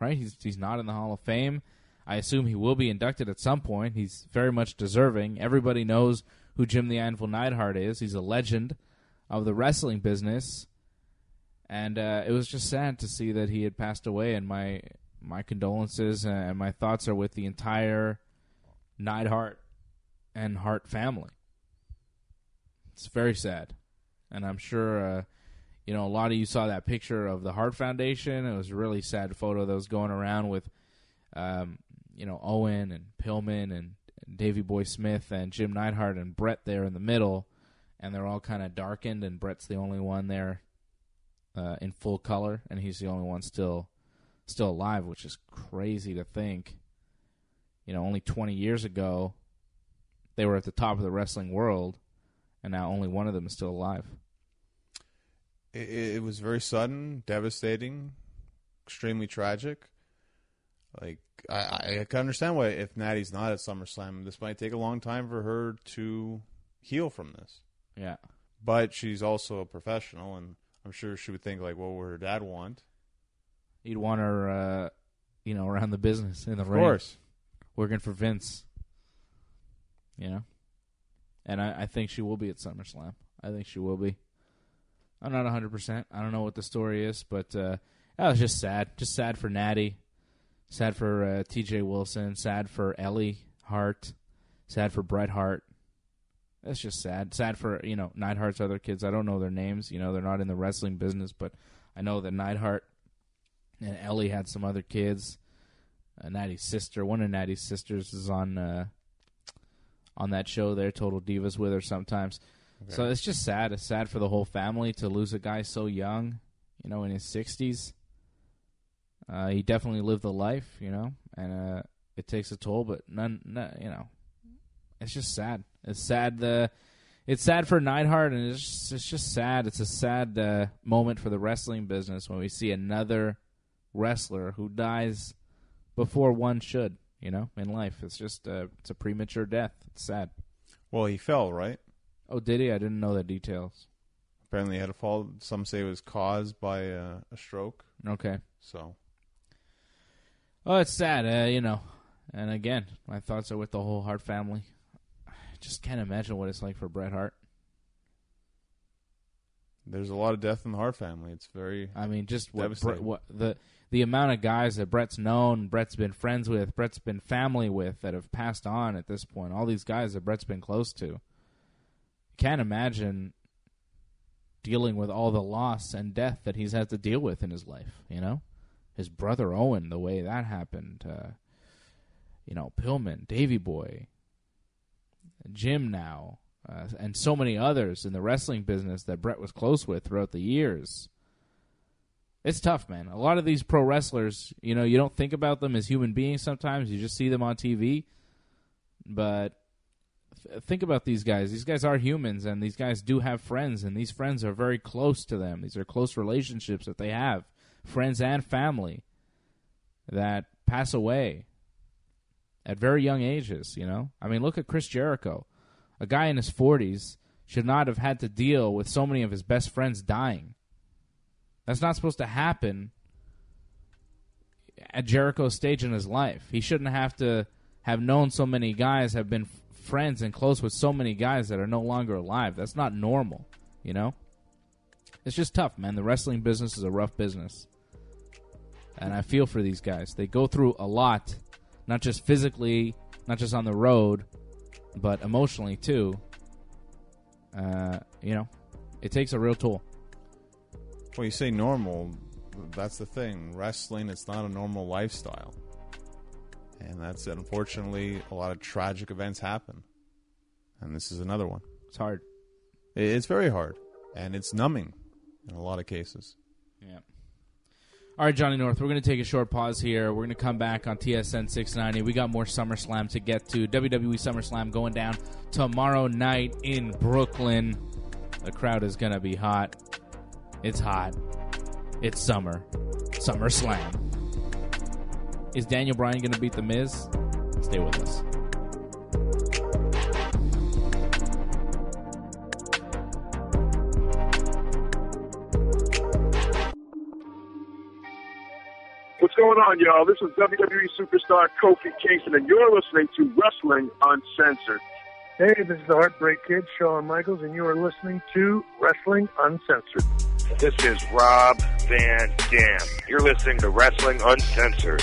Right? He's not in the Hall of Fame. I assume he will be inducted at some point. He's very much deserving. Everybody knows who Jim the Anvil Neidhart is. He's a legend of the wrestling business. And it was just sad to see that he had passed away, and my condolences and my thoughts are with the entire Neidhart and Hart family. It's very sad. And I'm sure, you know, a lot of you saw that picture of the Hart Foundation. It was a really sad photo that was going around with, you know, Owen and Pillman and Davey Boy Smith and Jim Neidhart and Brett there in the middle. And they're all kind of darkened, and Brett's the only one there in full color, and he's the only one still alive, which is crazy to think. You know, only 20 years ago, they were at the top of the wrestling world, and now only one of them is still alive. It was very sudden, devastating, extremely tragic. Like, I can understand why, if Natty's not at SummerSlam, this might take a long time for her to heal from this. Yeah. But she's also a professional, and I'm sure she would think, like, what would her dad want? He'd want her, around the business in the ring. Of course. Working for Vince. And I think she will be at SummerSlam. I think she will be. I'm not 100%. I don't know what the story is, but that was just sad. Just sad for Natty. Sad for TJ Wilson. Sad for Ellie Hart. Sad for Bret Hart. That's just sad. Sad for, Neidhart's other kids. I don't know their names. They're not in the wrestling business, but I know that Neidhart and Ellie had some other kids. Natty's sister, one of Natty's sisters is on that show there, Total Divas, with her sometimes. Okay. So it's just sad. It's sad for the whole family to lose a guy so young, in his 60s. He definitely lived the life, and it takes a toll, but it's just sad. It's sad. It's sad for Neidhart, and it's just sad. It's a sad moment for the wrestling business when we see another wrestler who dies before one should, in life. It's just it's a premature death. It's sad. Well, he fell, right? Oh, did he? I didn't know the details. Apparently he had a fall. Some say it was caused by a stroke. Okay. So. Oh, it's sad, And again, my thoughts are with the whole Hart family. I just can't imagine what it's like for Bret Hart. There's a lot of death in the Hart family. It's very just the amount of guys that Bret's known, Bret's been friends with, Bret's been family with that have passed on at this point. All these guys that Bret's been close to. Can't imagine dealing with all the loss and death that he's had to deal with in his life, His brother Owen, the way that happened. Pillman, Davey Boy, Jim now, and so many others in the wrestling business that Bret was close with throughout the years. It's tough, man. A lot of these pro wrestlers, you don't think about them as human beings sometimes. You just see them on TV. But think about these guys. These guys are humans, and these guys do have friends, and these friends are very close to them. These are close relationships that they have, friends and family, that pass away at very young ages, look at Chris Jericho. A guy in his 40s should not have had to deal with so many of his best friends dying. That's not supposed to happen at Jericho's stage in his life. He shouldn't have to have known so many guys, have been friends and close with so many guys that are no longer alive. That's not normal, It's just tough, man. The wrestling business is a rough business. And I feel for these guys. They go through a lot, not just physically, not just on the road, but emotionally too. It takes a real toll. Well, you say normal, that's the thing. Wrestling, it's not a normal lifestyle. And that's, unfortunately, a lot of tragic events happen. And this is another one. It's hard. It's very hard. And it's numbing in a lot of cases. Yeah. All right, Johnny North, we're going to take a short pause here. We're going to come back on TSN 690. We got more SummerSlam to get to. WWE Summerslam going down tomorrow night in Brooklyn. The crowd is going to be hot. It's hot. It's summer. SummerSlam. Is Daniel Bryan going to beat The Miz? Stay with us. What's going on, y'all? This is WWE superstar Kofi Kingston, and you're listening to Wrestling Uncensored. Hey, this is the Heartbreak Kid, Shawn Michaels, and you are listening to Wrestling Uncensored. This is Rob Van Dam. You're listening to Wrestling Uncensored.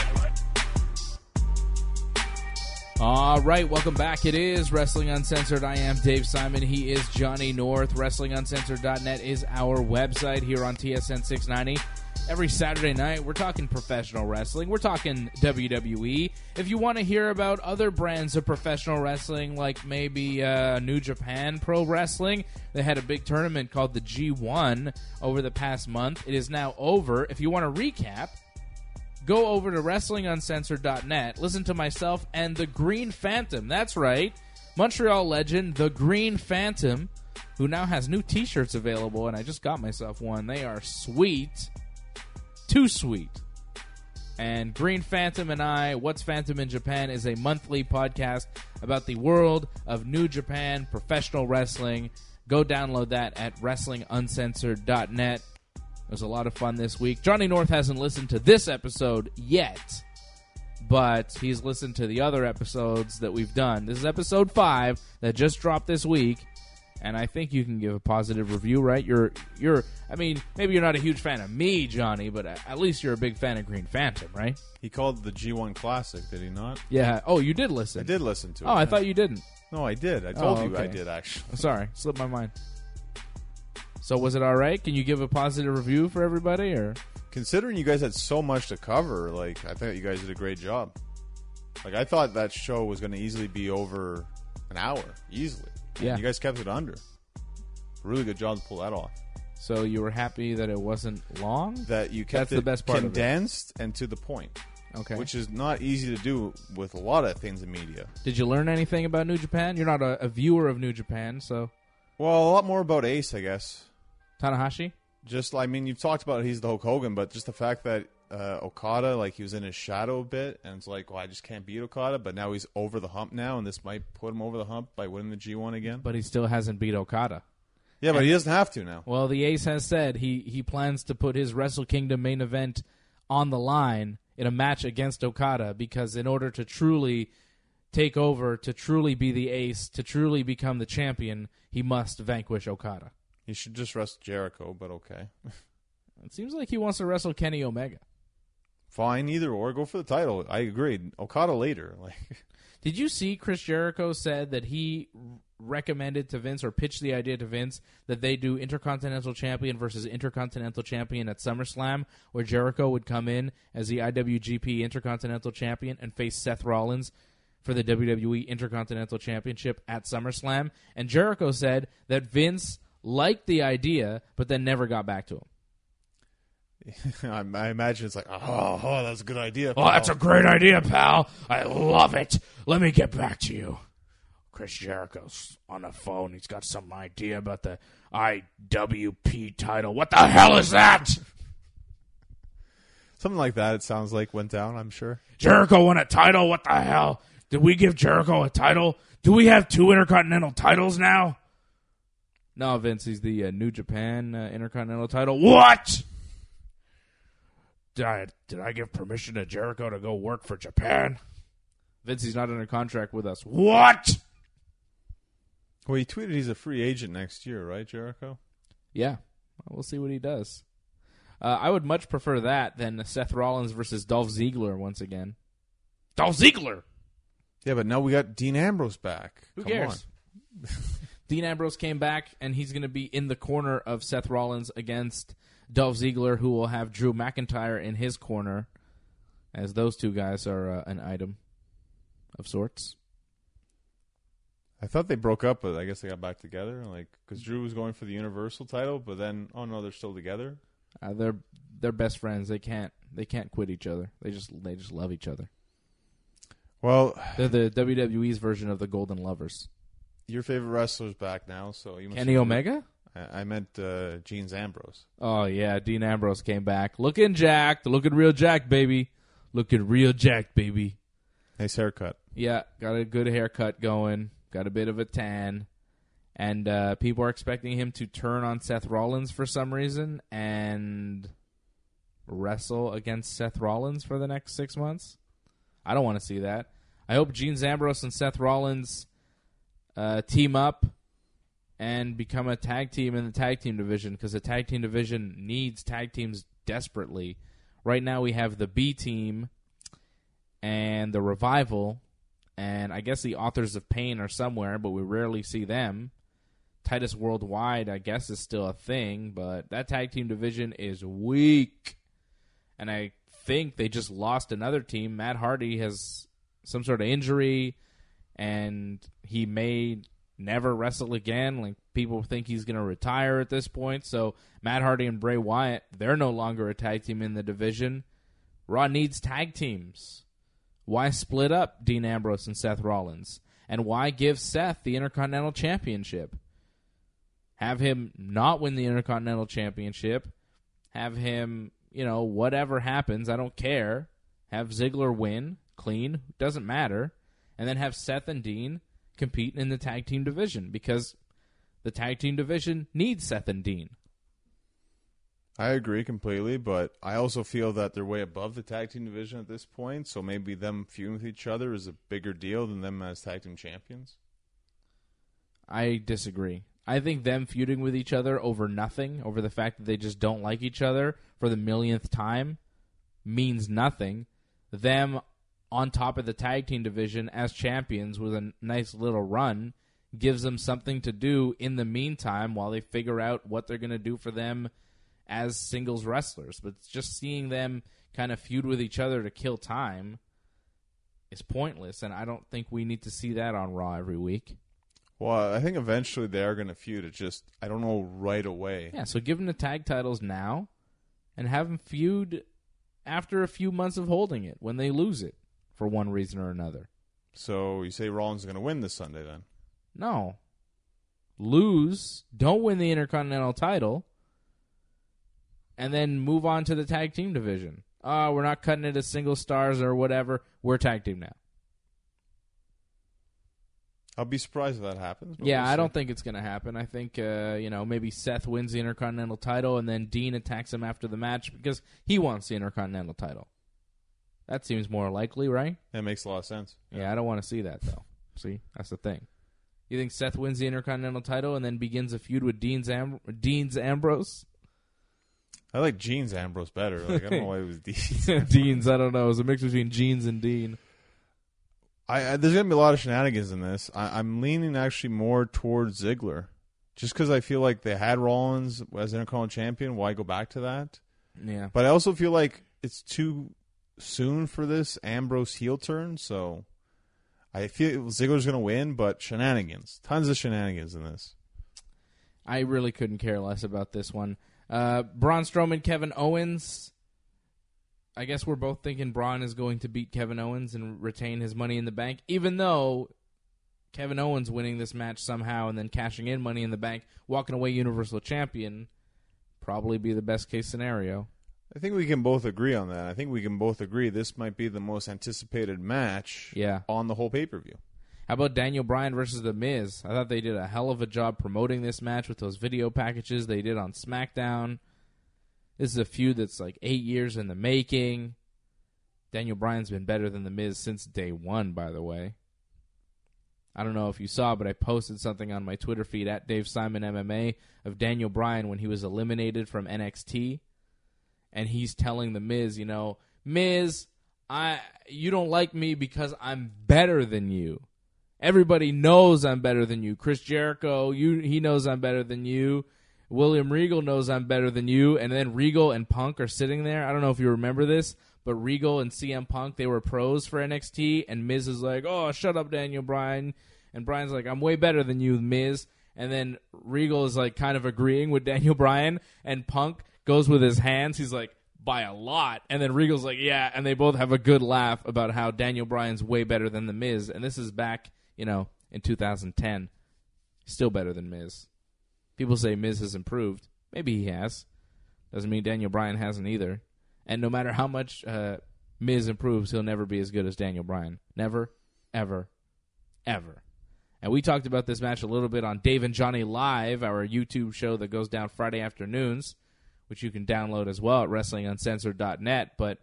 All right, welcome back. It is Wrestling Uncensored. I am Dave Simon. He is Johnny North. WrestlingUncensored.net is our website here on TSN 690. Every Saturday night, we're talking professional wrestling. We're talking WWE. If you want to hear about other brands of professional wrestling, like maybe New Japan Pro Wrestling, they had a big tournament called the G1 over the past month. It is now over. If you want to recap, go over to WrestlingUncensored.net. Listen to myself and the Green Phantom. That's right. Montreal legend, the Green Phantom, who now has new T-shirts available, and I just got myself one. They are sweet. Too sweet. And Green Phantom and I, What's Phantom in Japan, is a monthly podcast about the world of New Japan professional wrestling. Go download that at WrestlingUncensored.net. It was a lot of fun this week. Johnny North hasn't listened to this episode yet, but he's listened to the other episodes that we've done. This is episode 5 that just dropped this week, and I think you can give a positive review, right? I mean, maybe you're not a huge fan of me, Johnny, but at least you're a big fan of Green Phantom, right? He called it the G1 Classic, did he not? Yeah. Oh, you did listen. I did listen to it. Oh, I thought you didn't. No, I did. I told you okay. I did, actually. I'm sorry. Slipped my mind. So was it all right? Can you give a positive review for everybody, or? Considering you guys had so much to cover, like, I thought you guys did a great job. Like, I thought that show was going to easily be over an hour, easily. Yeah. And you guys kept it under. Really good job to pull that off. So you were happy that it wasn't long? That you kept That's the best part condensed and to the point. Okay. Which is not easy to do with a lot of things in media. Did you learn anything about New Japan? You're not a viewer of New Japan, so... Well, a lot more about Ace, I guess. Tanahashi? Just, I mean, you've talked about he's the Hulk Hogan, but just the fact that Okada, like, he was in his shadow a bit, and it's like, well, I just can't beat Okada, but now he's over the hump now, and this might put him over the hump by winning the G1 again. But he still hasn't beat Okada. Yeah, but he doesn't have to now. Well, the Ace has said he plans to put his Wrestle Kingdom main event on the line in a match against Okada, because in order to truly take over, to truly be the Ace, to truly become the champion, he must vanquish Okada. He should just wrestle Jericho, but okay. It seems like he wants to wrestle Kenny Omega. Fine, either or. Go for the title. I agreed. Okada later. Like, did you see Chris Jericho said that he recommended to Vince, or pitched the idea to Vince, that they do Intercontinental Champion versus Intercontinental Champion at SummerSlam, where Jericho would come in as the IWGP Intercontinental Champion and face Seth Rollins for the WWE Intercontinental Championship at SummerSlam? And Jericho said that Vince liked the idea, but then never got back to him. I imagine it's like, oh, that's a good idea, pal. Oh, that's a great idea, pal. I love it. Let me get back to you. Chris Jericho's on the phone. He's got some idea about the IWP title. What the hell is that? Something like that, it sounds like, went down, I'm sure. Jericho won a title? What the hell? Did we give Jericho a title? Do we have 2 Intercontinental titles now? No, Vince, he's the New Japan Intercontinental title. What? Did I give permission to Jericho to go work for Japan? Vince, he's not under contract with us. What? Well, he tweeted he's a free agent next year, right, Jericho? Yeah. Well, we'll see what he does. I would much prefer that than Seth Rollins versus Dolph Ziggler once again. Dolph Ziggler! Yeah, but now we got Dean Ambrose back. Who Come cares? on. Dean Ambrose came back, and he's going to be in the corner of Seth Rollins against Dolph Ziggler, who will have Drew McIntyre in his corner, as those two guys are an item of sorts. I thought they broke up, but I guess they got back together. Like, because Drew was going for the Universal title, but then, oh no, they're still together. They're best friends. They can't quit each other. They just love each other. Well, they're the WWE's version of the Golden Lovers. Your favorite wrestler's back now, so you must Kenny Omega? I meant Dean Ambrose. Oh yeah, Dean Ambrose came back, looking jacked, looking real jacked, baby, looking real jacked, baby. Nice haircut. Yeah, got a good haircut going. Got a bit of a tan. And people are expecting him to turn on Seth Rollins for some reason and wrestle against Seth Rollins for the next 6 months. I don't want to see that. I hope Dean Ambrose and Seth Rollins team up and become a tag team in the tag team division, because the tag team division needs tag teams desperately. Right now we have the B team and the Revival, and I guess the Authors of Pain are somewhere, but we rarely see them. Titus Worldwide, I guess, is still a thing, but that tag team division is weak. And I think they just lost another team. Matt Hardy has some sort of injury, and he may never wrestle again. Like, people think he's going to retire at this point. So Matt Hardy and Bray Wyatt, they're no longer a tag team in the division. Raw needs tag teams. Why split up Dean Ambrose and Seth Rollins? And why give Seth the Intercontinental Championship? Have him not win the Intercontinental Championship. Have him, whatever happens, I don't care. Have Ziggler win, clean, doesn't matter. And then have Seth and Dean compete in the tag team division, because the tag team division needs Seth and Dean. I agree completely, but I also feel that they're way above the tag team division at this point, so maybe them feuding with each other is a bigger deal than them as tag team champions. I disagree. I think them feuding with each other over nothing, over the fact that they just don't like each other for the millionth time, means nothing. Them on top of the tag team division as champions with a nice little run gives them something to do in the meantime while they figure out what they're going to do for them as singles wrestlers. But just seeing them kind of feud with each other to kill time is pointless, and I don't think we need to see that on Raw every week. Well, I think eventually they are going to feud. It just, I don't know right away. Yeah, so give them the tag titles now and have them feud after a few months of holding it when they lose it for one reason or another. So you say Rollins is going to win this Sunday then? No. Lose, don't win the Intercontinental title, and then move on to the tag team division. We're not cutting it as single stars or whatever. We're tag team now. I'll be surprised if that happens. Yeah, I don't think it's going to happen. I think, maybe Seth wins the Intercontinental title and then Dean attacks him after the match because he wants the Intercontinental title. That seems more likely, right? That makes a lot of sense. Yeah, I don't want to see that, though. See, that's the thing. You think Seth wins the Intercontinental title and then begins a feud with Dean's Ambrose? I like Gene's Ambrose better. Like, I don't know why it was Dean's. Dean's, I don't know. It was a mix between Gene's and Dean. There's going to be a lot of shenanigans in this. I'm leaning actually more towards Ziggler. Just because I feel like they had Rollins as Intercontinental Champion. Why go back to that? Yeah. But I also feel like it's too soon for this Ambrose heel turn. So I feel Ziggler's going to win, but shenanigans. Tons of shenanigans in this. I really couldn't care less about this one. Braun Strowman, Kevin Owens. I guess we're both thinking Braun is going to beat Kevin Owens and retain his Money in the Bank, even though Kevin Owens winning this match somehow and then cashing in Money in the Bank, walking away Universal Champion, probably be the best case scenario. I think we can both agree on that. I think we can both agree this might be the most anticipated match on the whole pay-per-view. How about Daniel Bryan versus The Miz? I thought they did a hell of a job promoting this match with those video packages they did on Smackdown. This is a feud that's like 8 years in the making. Daniel Bryan's been better than The Miz since day one, by the way. I don't know if you saw, but I posted something on my Twitter feed at Dave Simon MMA of Daniel Bryan when he was eliminated from NXT. And he's telling The Miz, Miz, you don't like me because I'm better than you. Everybody knows I'm better than you. Chris Jericho, he knows I'm better than you. William Regal knows I'm better than you. And then Regal and Punk are sitting there. I don't know if you remember this, but Regal and CM Punk, they were pros for NXT. And Miz is like, oh, shut up, Daniel Bryan. And Bryan's like, I'm way better than you, Miz. And then Regal is like kind of agreeing with Daniel Bryan. And Punk goes with his hands. He's like, by a lot. And then Regal's like, yeah. And they both have a good laugh about how Daniel Bryan's way better than the Miz. And this is back, in 2010. Still better than Miz. People say Miz has improved. Maybe he has. Doesn't mean Daniel Bryan hasn't either. And no matter how much Miz improves, he'll never be as good as Daniel Bryan. Never, ever, ever. And we talked about this match a little bit on Dave and Johnny Live, our YouTube show that goes down Friday afternoons, which you can download as well at WrestlingUncensored.net. But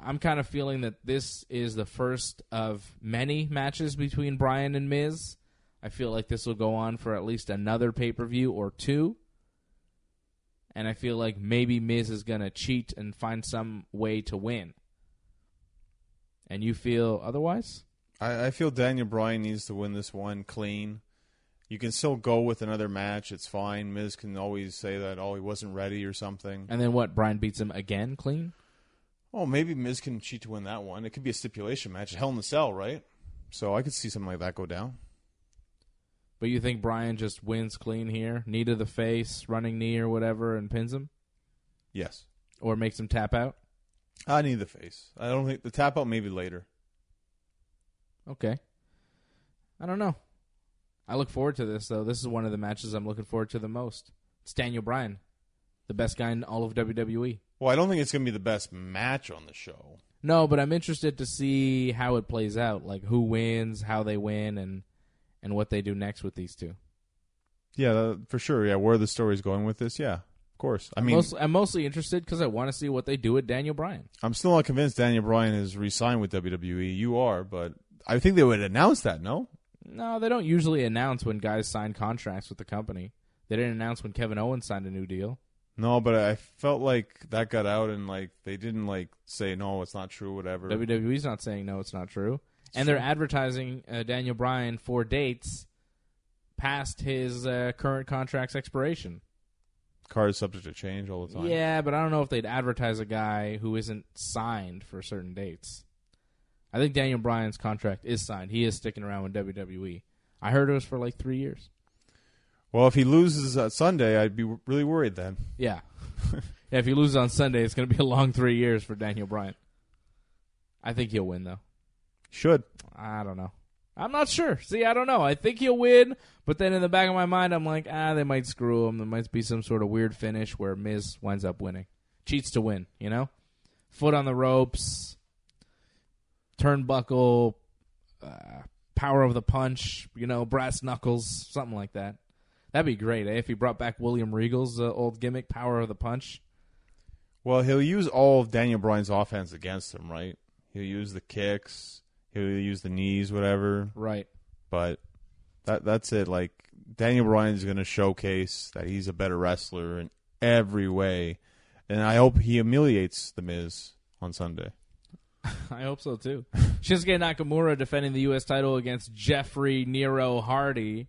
I'm kind of feeling that this is the first of many matches between Bryan and Miz. I feel like this will go on for at least another pay-per-view or two. And I feel like maybe Miz is going to cheat and find some way to win. And you feel otherwise? I feel Daniel Bryan needs to win this one clean. You can still go with another match. It's fine. Miz can always say that, he wasn't ready or something. And then what? Bryan beats him again clean? Oh, maybe Miz can cheat to win that one. It could be a stipulation match. Hell in a Cell, right? So I could see something like that go down. But you think Bryan just wins clean here? Knee to the face, running knee or whatever, and pins him? Yes. Or makes him tap out? I need the face. I don't think the tap out maybe later. Okay. I don't know. I look forward to this, though. This is one of the matches I'm looking forward to the most. It's Daniel Bryan, the best guy in all of WWE. Well, I don't think it's going to be the best match on the show. No, but I'm interested to see how it plays out, like who wins, how they win, and what they do next with these two. Yeah, for sure. Yeah, where the story's going with this, yeah. Of course. I mean, I'm mostly interested because I want to see what they do with Daniel Bryan. I'm still not convinced Daniel Bryan is re-signed with WWE. You are, but I think they would announce that, no? No, they don't usually announce when guys sign contracts with the company. They didn't announce when Kevin Owens signed a new deal. No, but I felt like that got out and like they didn't like say, no, it's not true, whatever. WWE's not saying no, it's not true. And they're advertising Daniel Bryan for dates past his current contract's expiration. Card is subject to change all the time. Yeah, but I don't know if they'd advertise a guy who isn't signed for certain dates. I think Daniel Bryan's contract is signed. He is sticking around with WWE. I heard it was for like 3 years. Well, if he loses Sunday, I'd be really worried then. Yeah. Yeah, if he loses on Sunday, it's going to be a long 3 years for Daniel Bryan. I think he'll win, though. Should. I don't know. I'm not sure. See, I don't know. I think he'll win, but then in the back of my mind, I'm like, they might screw him. There might be some sort of weird finish where Miz winds up winning. Cheats to win, you know? Foot on the ropes, turnbuckle, power of the punch, brass knuckles, something like that. That'd be great, if he brought back William Regal's old gimmick, power of the punch. Well, he'll use all of Daniel Bryan's offense against him, right? He'll use the kicks. He'll use the knees, whatever. Right. But that's it. Like, Daniel Bryan's going to showcase that he's a better wrestler in every way. And I hope he humiliates The Miz on Sunday. I hope so, too. Shinsuke Nakamura defending the U.S. title against Jeffrey Nero Hardy.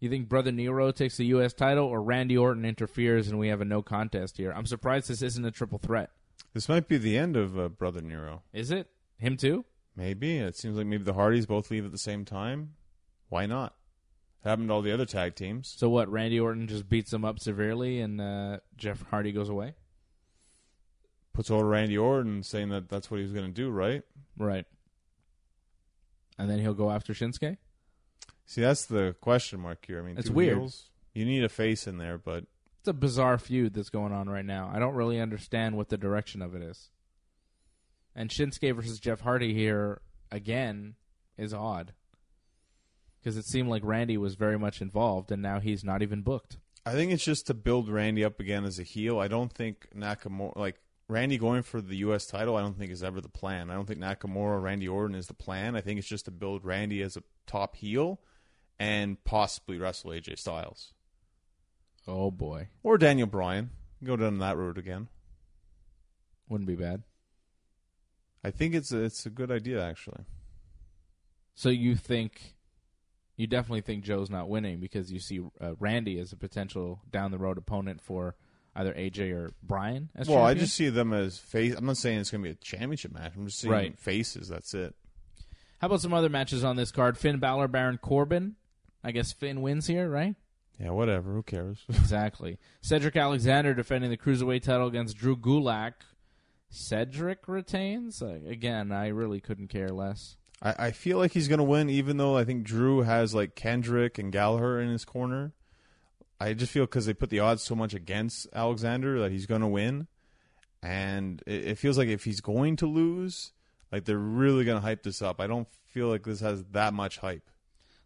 You think Brother Nero takes the U.S. title or Randy Orton interferes and we have a no contest here? I'm surprised this isn't a triple threat. This might be the end of Brother Nero. Is it? Him too? Maybe. It seems like maybe the Hardys both leave at the same time. Why not? It happened to all the other tag teams. So what, Randy Orton just beats him up severely and Jeff Hardy goes away? Puts over Randy Orton saying that that's what he was going to do, right? Right. And then he'll go after Shinsuke? See, that's the question mark here. I mean, it's two weird. Heels, you need a face in there, but it's a bizarre feud that's going on right now. I don't really understand what the direction of it is. And Shinsuke versus Jeff Hardy here, again, is odd. Because it seemed like Randy was very much involved, and now he's not even booked. I think it's just to build Randy up again as a heel. I don't think Nakamura, like Randy going for the U.S. title, I don't think is ever the plan. I don't think Nakamura or Randy Orton is the plan. I think it's just to build Randy as a top heel and possibly wrestle AJ Styles. Oh, boy. Or Daniel Bryan. Go down that road again. Wouldn't be bad. I think it's a good idea, actually. So you definitely think Joe's not winning because you see Randy as a potential down-the-road opponent for either AJ or Bryan as champion? I just see them as face. I'm not saying it's going to be a championship match. I'm just saying faces, that's it. How about some other matches on this card? Finn Balor, Baron Corbin. I guess Finn wins here, right? Yeah, whatever. Who cares? Exactly. Cedric Alexander defending the Cruiserweight title against Drew Gulak. Cedric retains? Again, I really couldn't care less. I feel like he's going to win, even though I think Drew has like Kendrick and Gallagher in his corner. I just feel because they put the odds so much against Alexander that he's going to win. And it feels like if he's going to lose, like they're really going to hype this up. I don't feel like this has that much hype.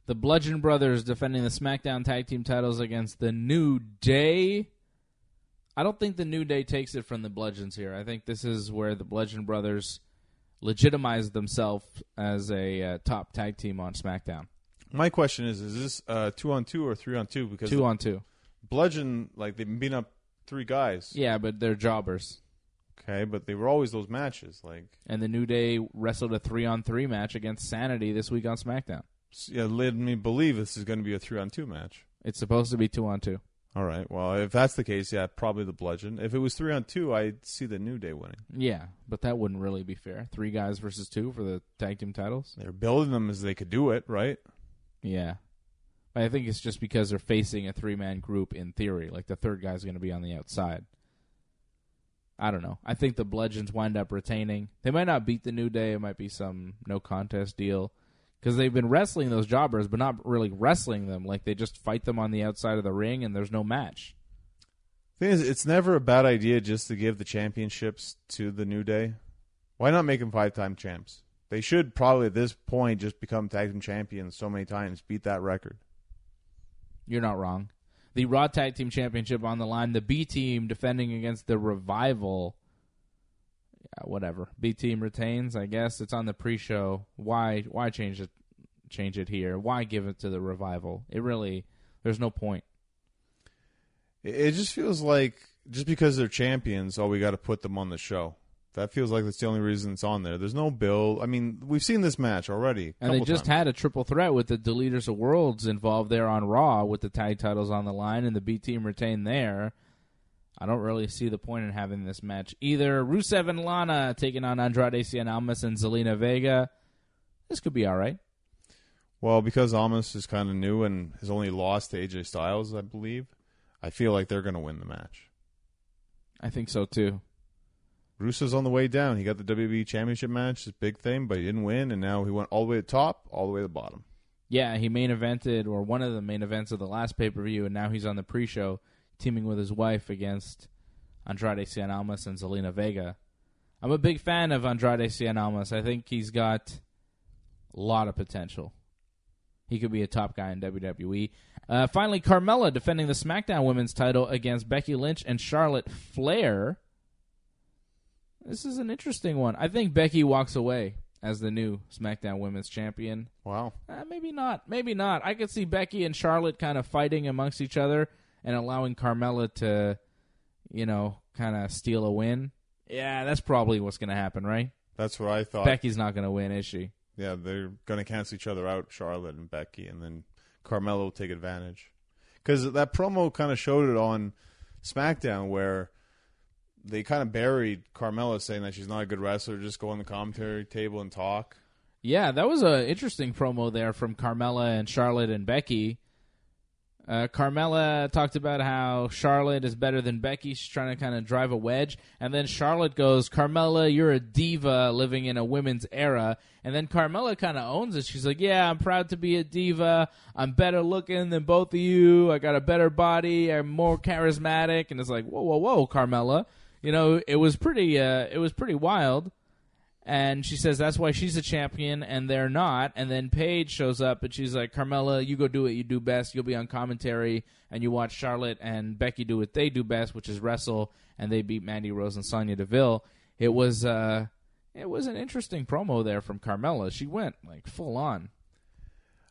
The Bludgeon Brothers defending the SmackDown Tag Team titles against the New Day. I don't think the New Day takes it from the Bludgeons here. I think this is where the Bludgeon Brothers legitimize themselves as a top tag team on SmackDown. My question is this 2-on-2 or 3-on-2? Because 2-on-2. Bludgeon, like they've been beating up three guys. Yeah, but they're jobbers. Okay, but they were always those matches. And the New Day wrestled a 3-on-3 match against Sanity this week on SmackDown. Yeah, led me believe this is going to be a 3-on-2 match. It's supposed to be 2-on-2. All right. Well, if that's the case, yeah, probably the Bludgeon. If it was 3-on-2, I'd see the New Day winning. Yeah, but that wouldn't really be fair. 3 guys versus 2 for the tag team titles. They're building them as they could do it, right? Yeah. But I think it's just because they're facing a 3-man group in theory. Like the third guy's going to be on the outside. I don't know. I think the Bludgeons wind up retaining. They might not beat the New Day. It might be some no contest deal. Because they've been wrestling those jobbers, but not really wrestling them. Like, they just fight them on the outside of the ring, and there's no match. Thing is, it's never a bad idea just to give the championships to the New Day. Why not make them 5-time champs? They should probably, at this point, just become tag team champions so many times, beat that record. You're not wrong. The Raw Tag Team Championship on the line. The B Team defending against the Revival. Yeah, whatever. B Team retains, I guess. It's on the pre-show. Why change it here? Why give it to the Revival? There's no point. It just feels like just because they're champions, we got to put them on the show. That feels like that's the only reason it's on there. There's no build. I mean, we've seen this match already. And they just had a triple threat with the Deleters of Worlds involved there on Raw with the tag titles on the line, and the B Team retained there. I don't really see the point in having this match either. Rusev and Lana taking on Andrade Cien Almas and Zelina Vega. This could be all right. Well, because Almas is kind of new and has only lost to AJ Styles, I believe, I feel like they're going to win the match. I think so, too. Rusev's on the way down. He got the WWE Championship match, his big thing, but he didn't win, and now he went all the way to the top, all the way to the bottom. Yeah, he main evented, or one of the main events of the last pay-per-view, and now he's on the pre-show, teaming with his wife against Andrade Cien Almas and Zelina Vega. I'm a big fan of Andrade Cien Almas. I think he's got a lot of potential. He could be a top guy in WWE. Finally, Carmella defending the SmackDown Women's title against Becky Lynch and Charlotte Flair. This is an interesting one. I think Becky walks away as the new SmackDown Women's Champion. Wow. Maybe not. Maybe not. I could see Becky and Charlotte kind of fighting amongst each other and allowing Carmella to, kind of steal a win. Yeah, that's probably what's going to happen, right? That's what I thought. Becky's not going to win, is she? Yeah, they're going to cancel each other out, Charlotte and Becky, and then Carmella will take advantage. Because that promo kind of showed it on SmackDown where they kind of buried Carmella saying that she's not a good wrestler, just go on the commentary table and talk. Yeah, that was an interesting promo there from Carmella and Charlotte and Becky. Carmella talked about how Charlotte is better than Becky. She's trying to kind of drive a wedge. And then Charlotte goes, Carmella, you're a diva living in a women's era. And then Carmella kind of owns it. She's like, yeah, I'm proud to be a diva. I'm better looking than both of you. I got a better body. I'm more charismatic. And it's like, whoa, Carmella. It was pretty wild. And she says that's why she's a champion and they're not. And then Paige shows up and she's like, Carmella, you go do what you do best. You'll be on commentary and you watch Charlotte and Becky do what they do best, which is wrestle. And they beat Mandy Rose and Sonya Deville. It was an interesting promo there from Carmella. She went like full on.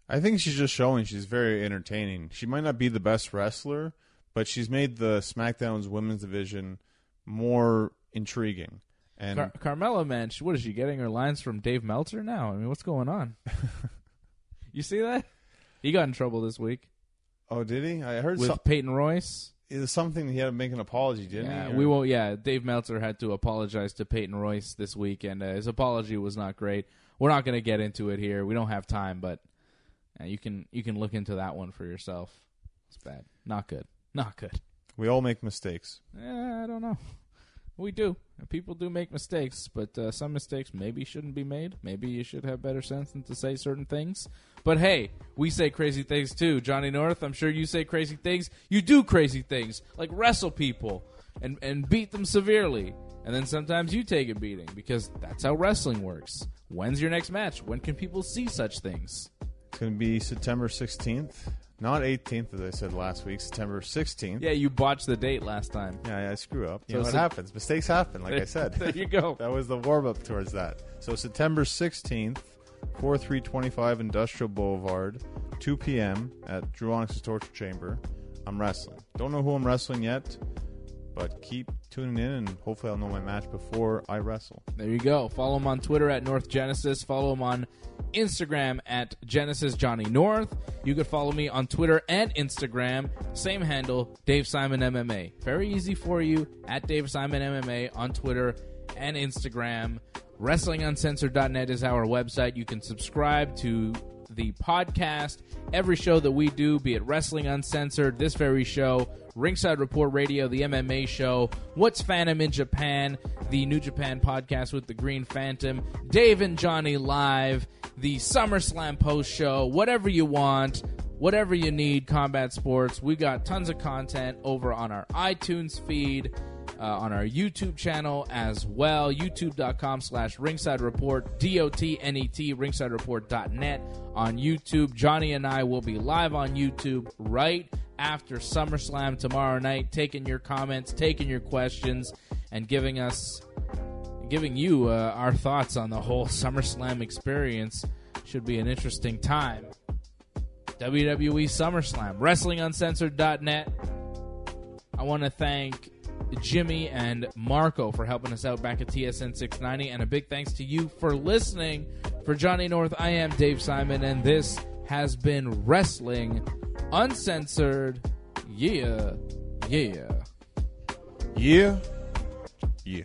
I think she's just showing she's very entertaining. She might not be the best wrestler, but she's made the SmackDown's women's division more intriguing. And Carmella, man, what is she getting her lines from Dave Meltzer now? I mean, what's going on? You see that? He got in trouble this week. Oh, did he? I heard with Peyton Royce. It was something he had to make an apology, didn't he? We won't. Yeah, Dave Meltzer had to apologize to Peyton Royce this week, and his apology was not great. We're not going to get into it here. We don't have time, but you can look into that one for yourself. It's bad. Not good. Not good. We all make mistakes. I don't know. We do. People do make mistakes, but some mistakes maybe shouldn't be made. Maybe you should have better sense than to say certain things. But hey, we say crazy things too. Johnny North, I'm sure you say crazy things. You do crazy things, like wrestle people and beat them severely. And then sometimes you take a beating, because that's how wrestling works. When's your next match? When can people see such things? It's going to be September 16th. Not 18th, as I said last week, September 16th. Yeah, you botched the date last time. Yeah, I screw up. You know what happens? Mistakes happen, like I said. There you go. That was the warm-up towards that. So September 16th, 4325 Industrial Boulevard, 2 p.m. at Drew Onyx's Torture Chamber. I'm wrestling. Don't know who I'm wrestling yet, but keep tuning in, and hopefully I'll know my match before I wrestle. There you go. Follow him on Twitter at North Genesis. Follow him on Instagram at Genesis Johnny North. You could follow me on Twitter and Instagram. Same handle, Dave Simon MMA. Very easy for you, at Dave Simon MMA on Twitter and Instagram. WrestlingUncensored.net is our website. You can subscribe to the podcast, every show that we do, be it Wrestling Uncensored, this very show, Ringside Report Radio, the MMA show, What's Phantom in Japan, the New Japan podcast with the Green Phantom, Dave and Johnny Live, the SummerSlam post show, whatever you want, whatever you need, combat sports. We got tons of content over on our iTunes feed, on our YouTube channel as well, youtube.com/Ringside Report, DOTNET, ringsidereport.net on YouTube. Johnny and I will be live on YouTube right after SummerSlam tomorrow night, taking your comments, taking your questions, and giving you our thoughts on the whole SummerSlam experience. Should be an interesting time. WWE Summerslam, WrestlingUncensored.net. I want to thank Jimmy and Marco for helping us out back at TSN 690, and a big thanks to you for listening. For Johnny North, I am Dave Simon, and this has been Wrestling Uncensored. Yeah, yeah. Yeah. Yeah.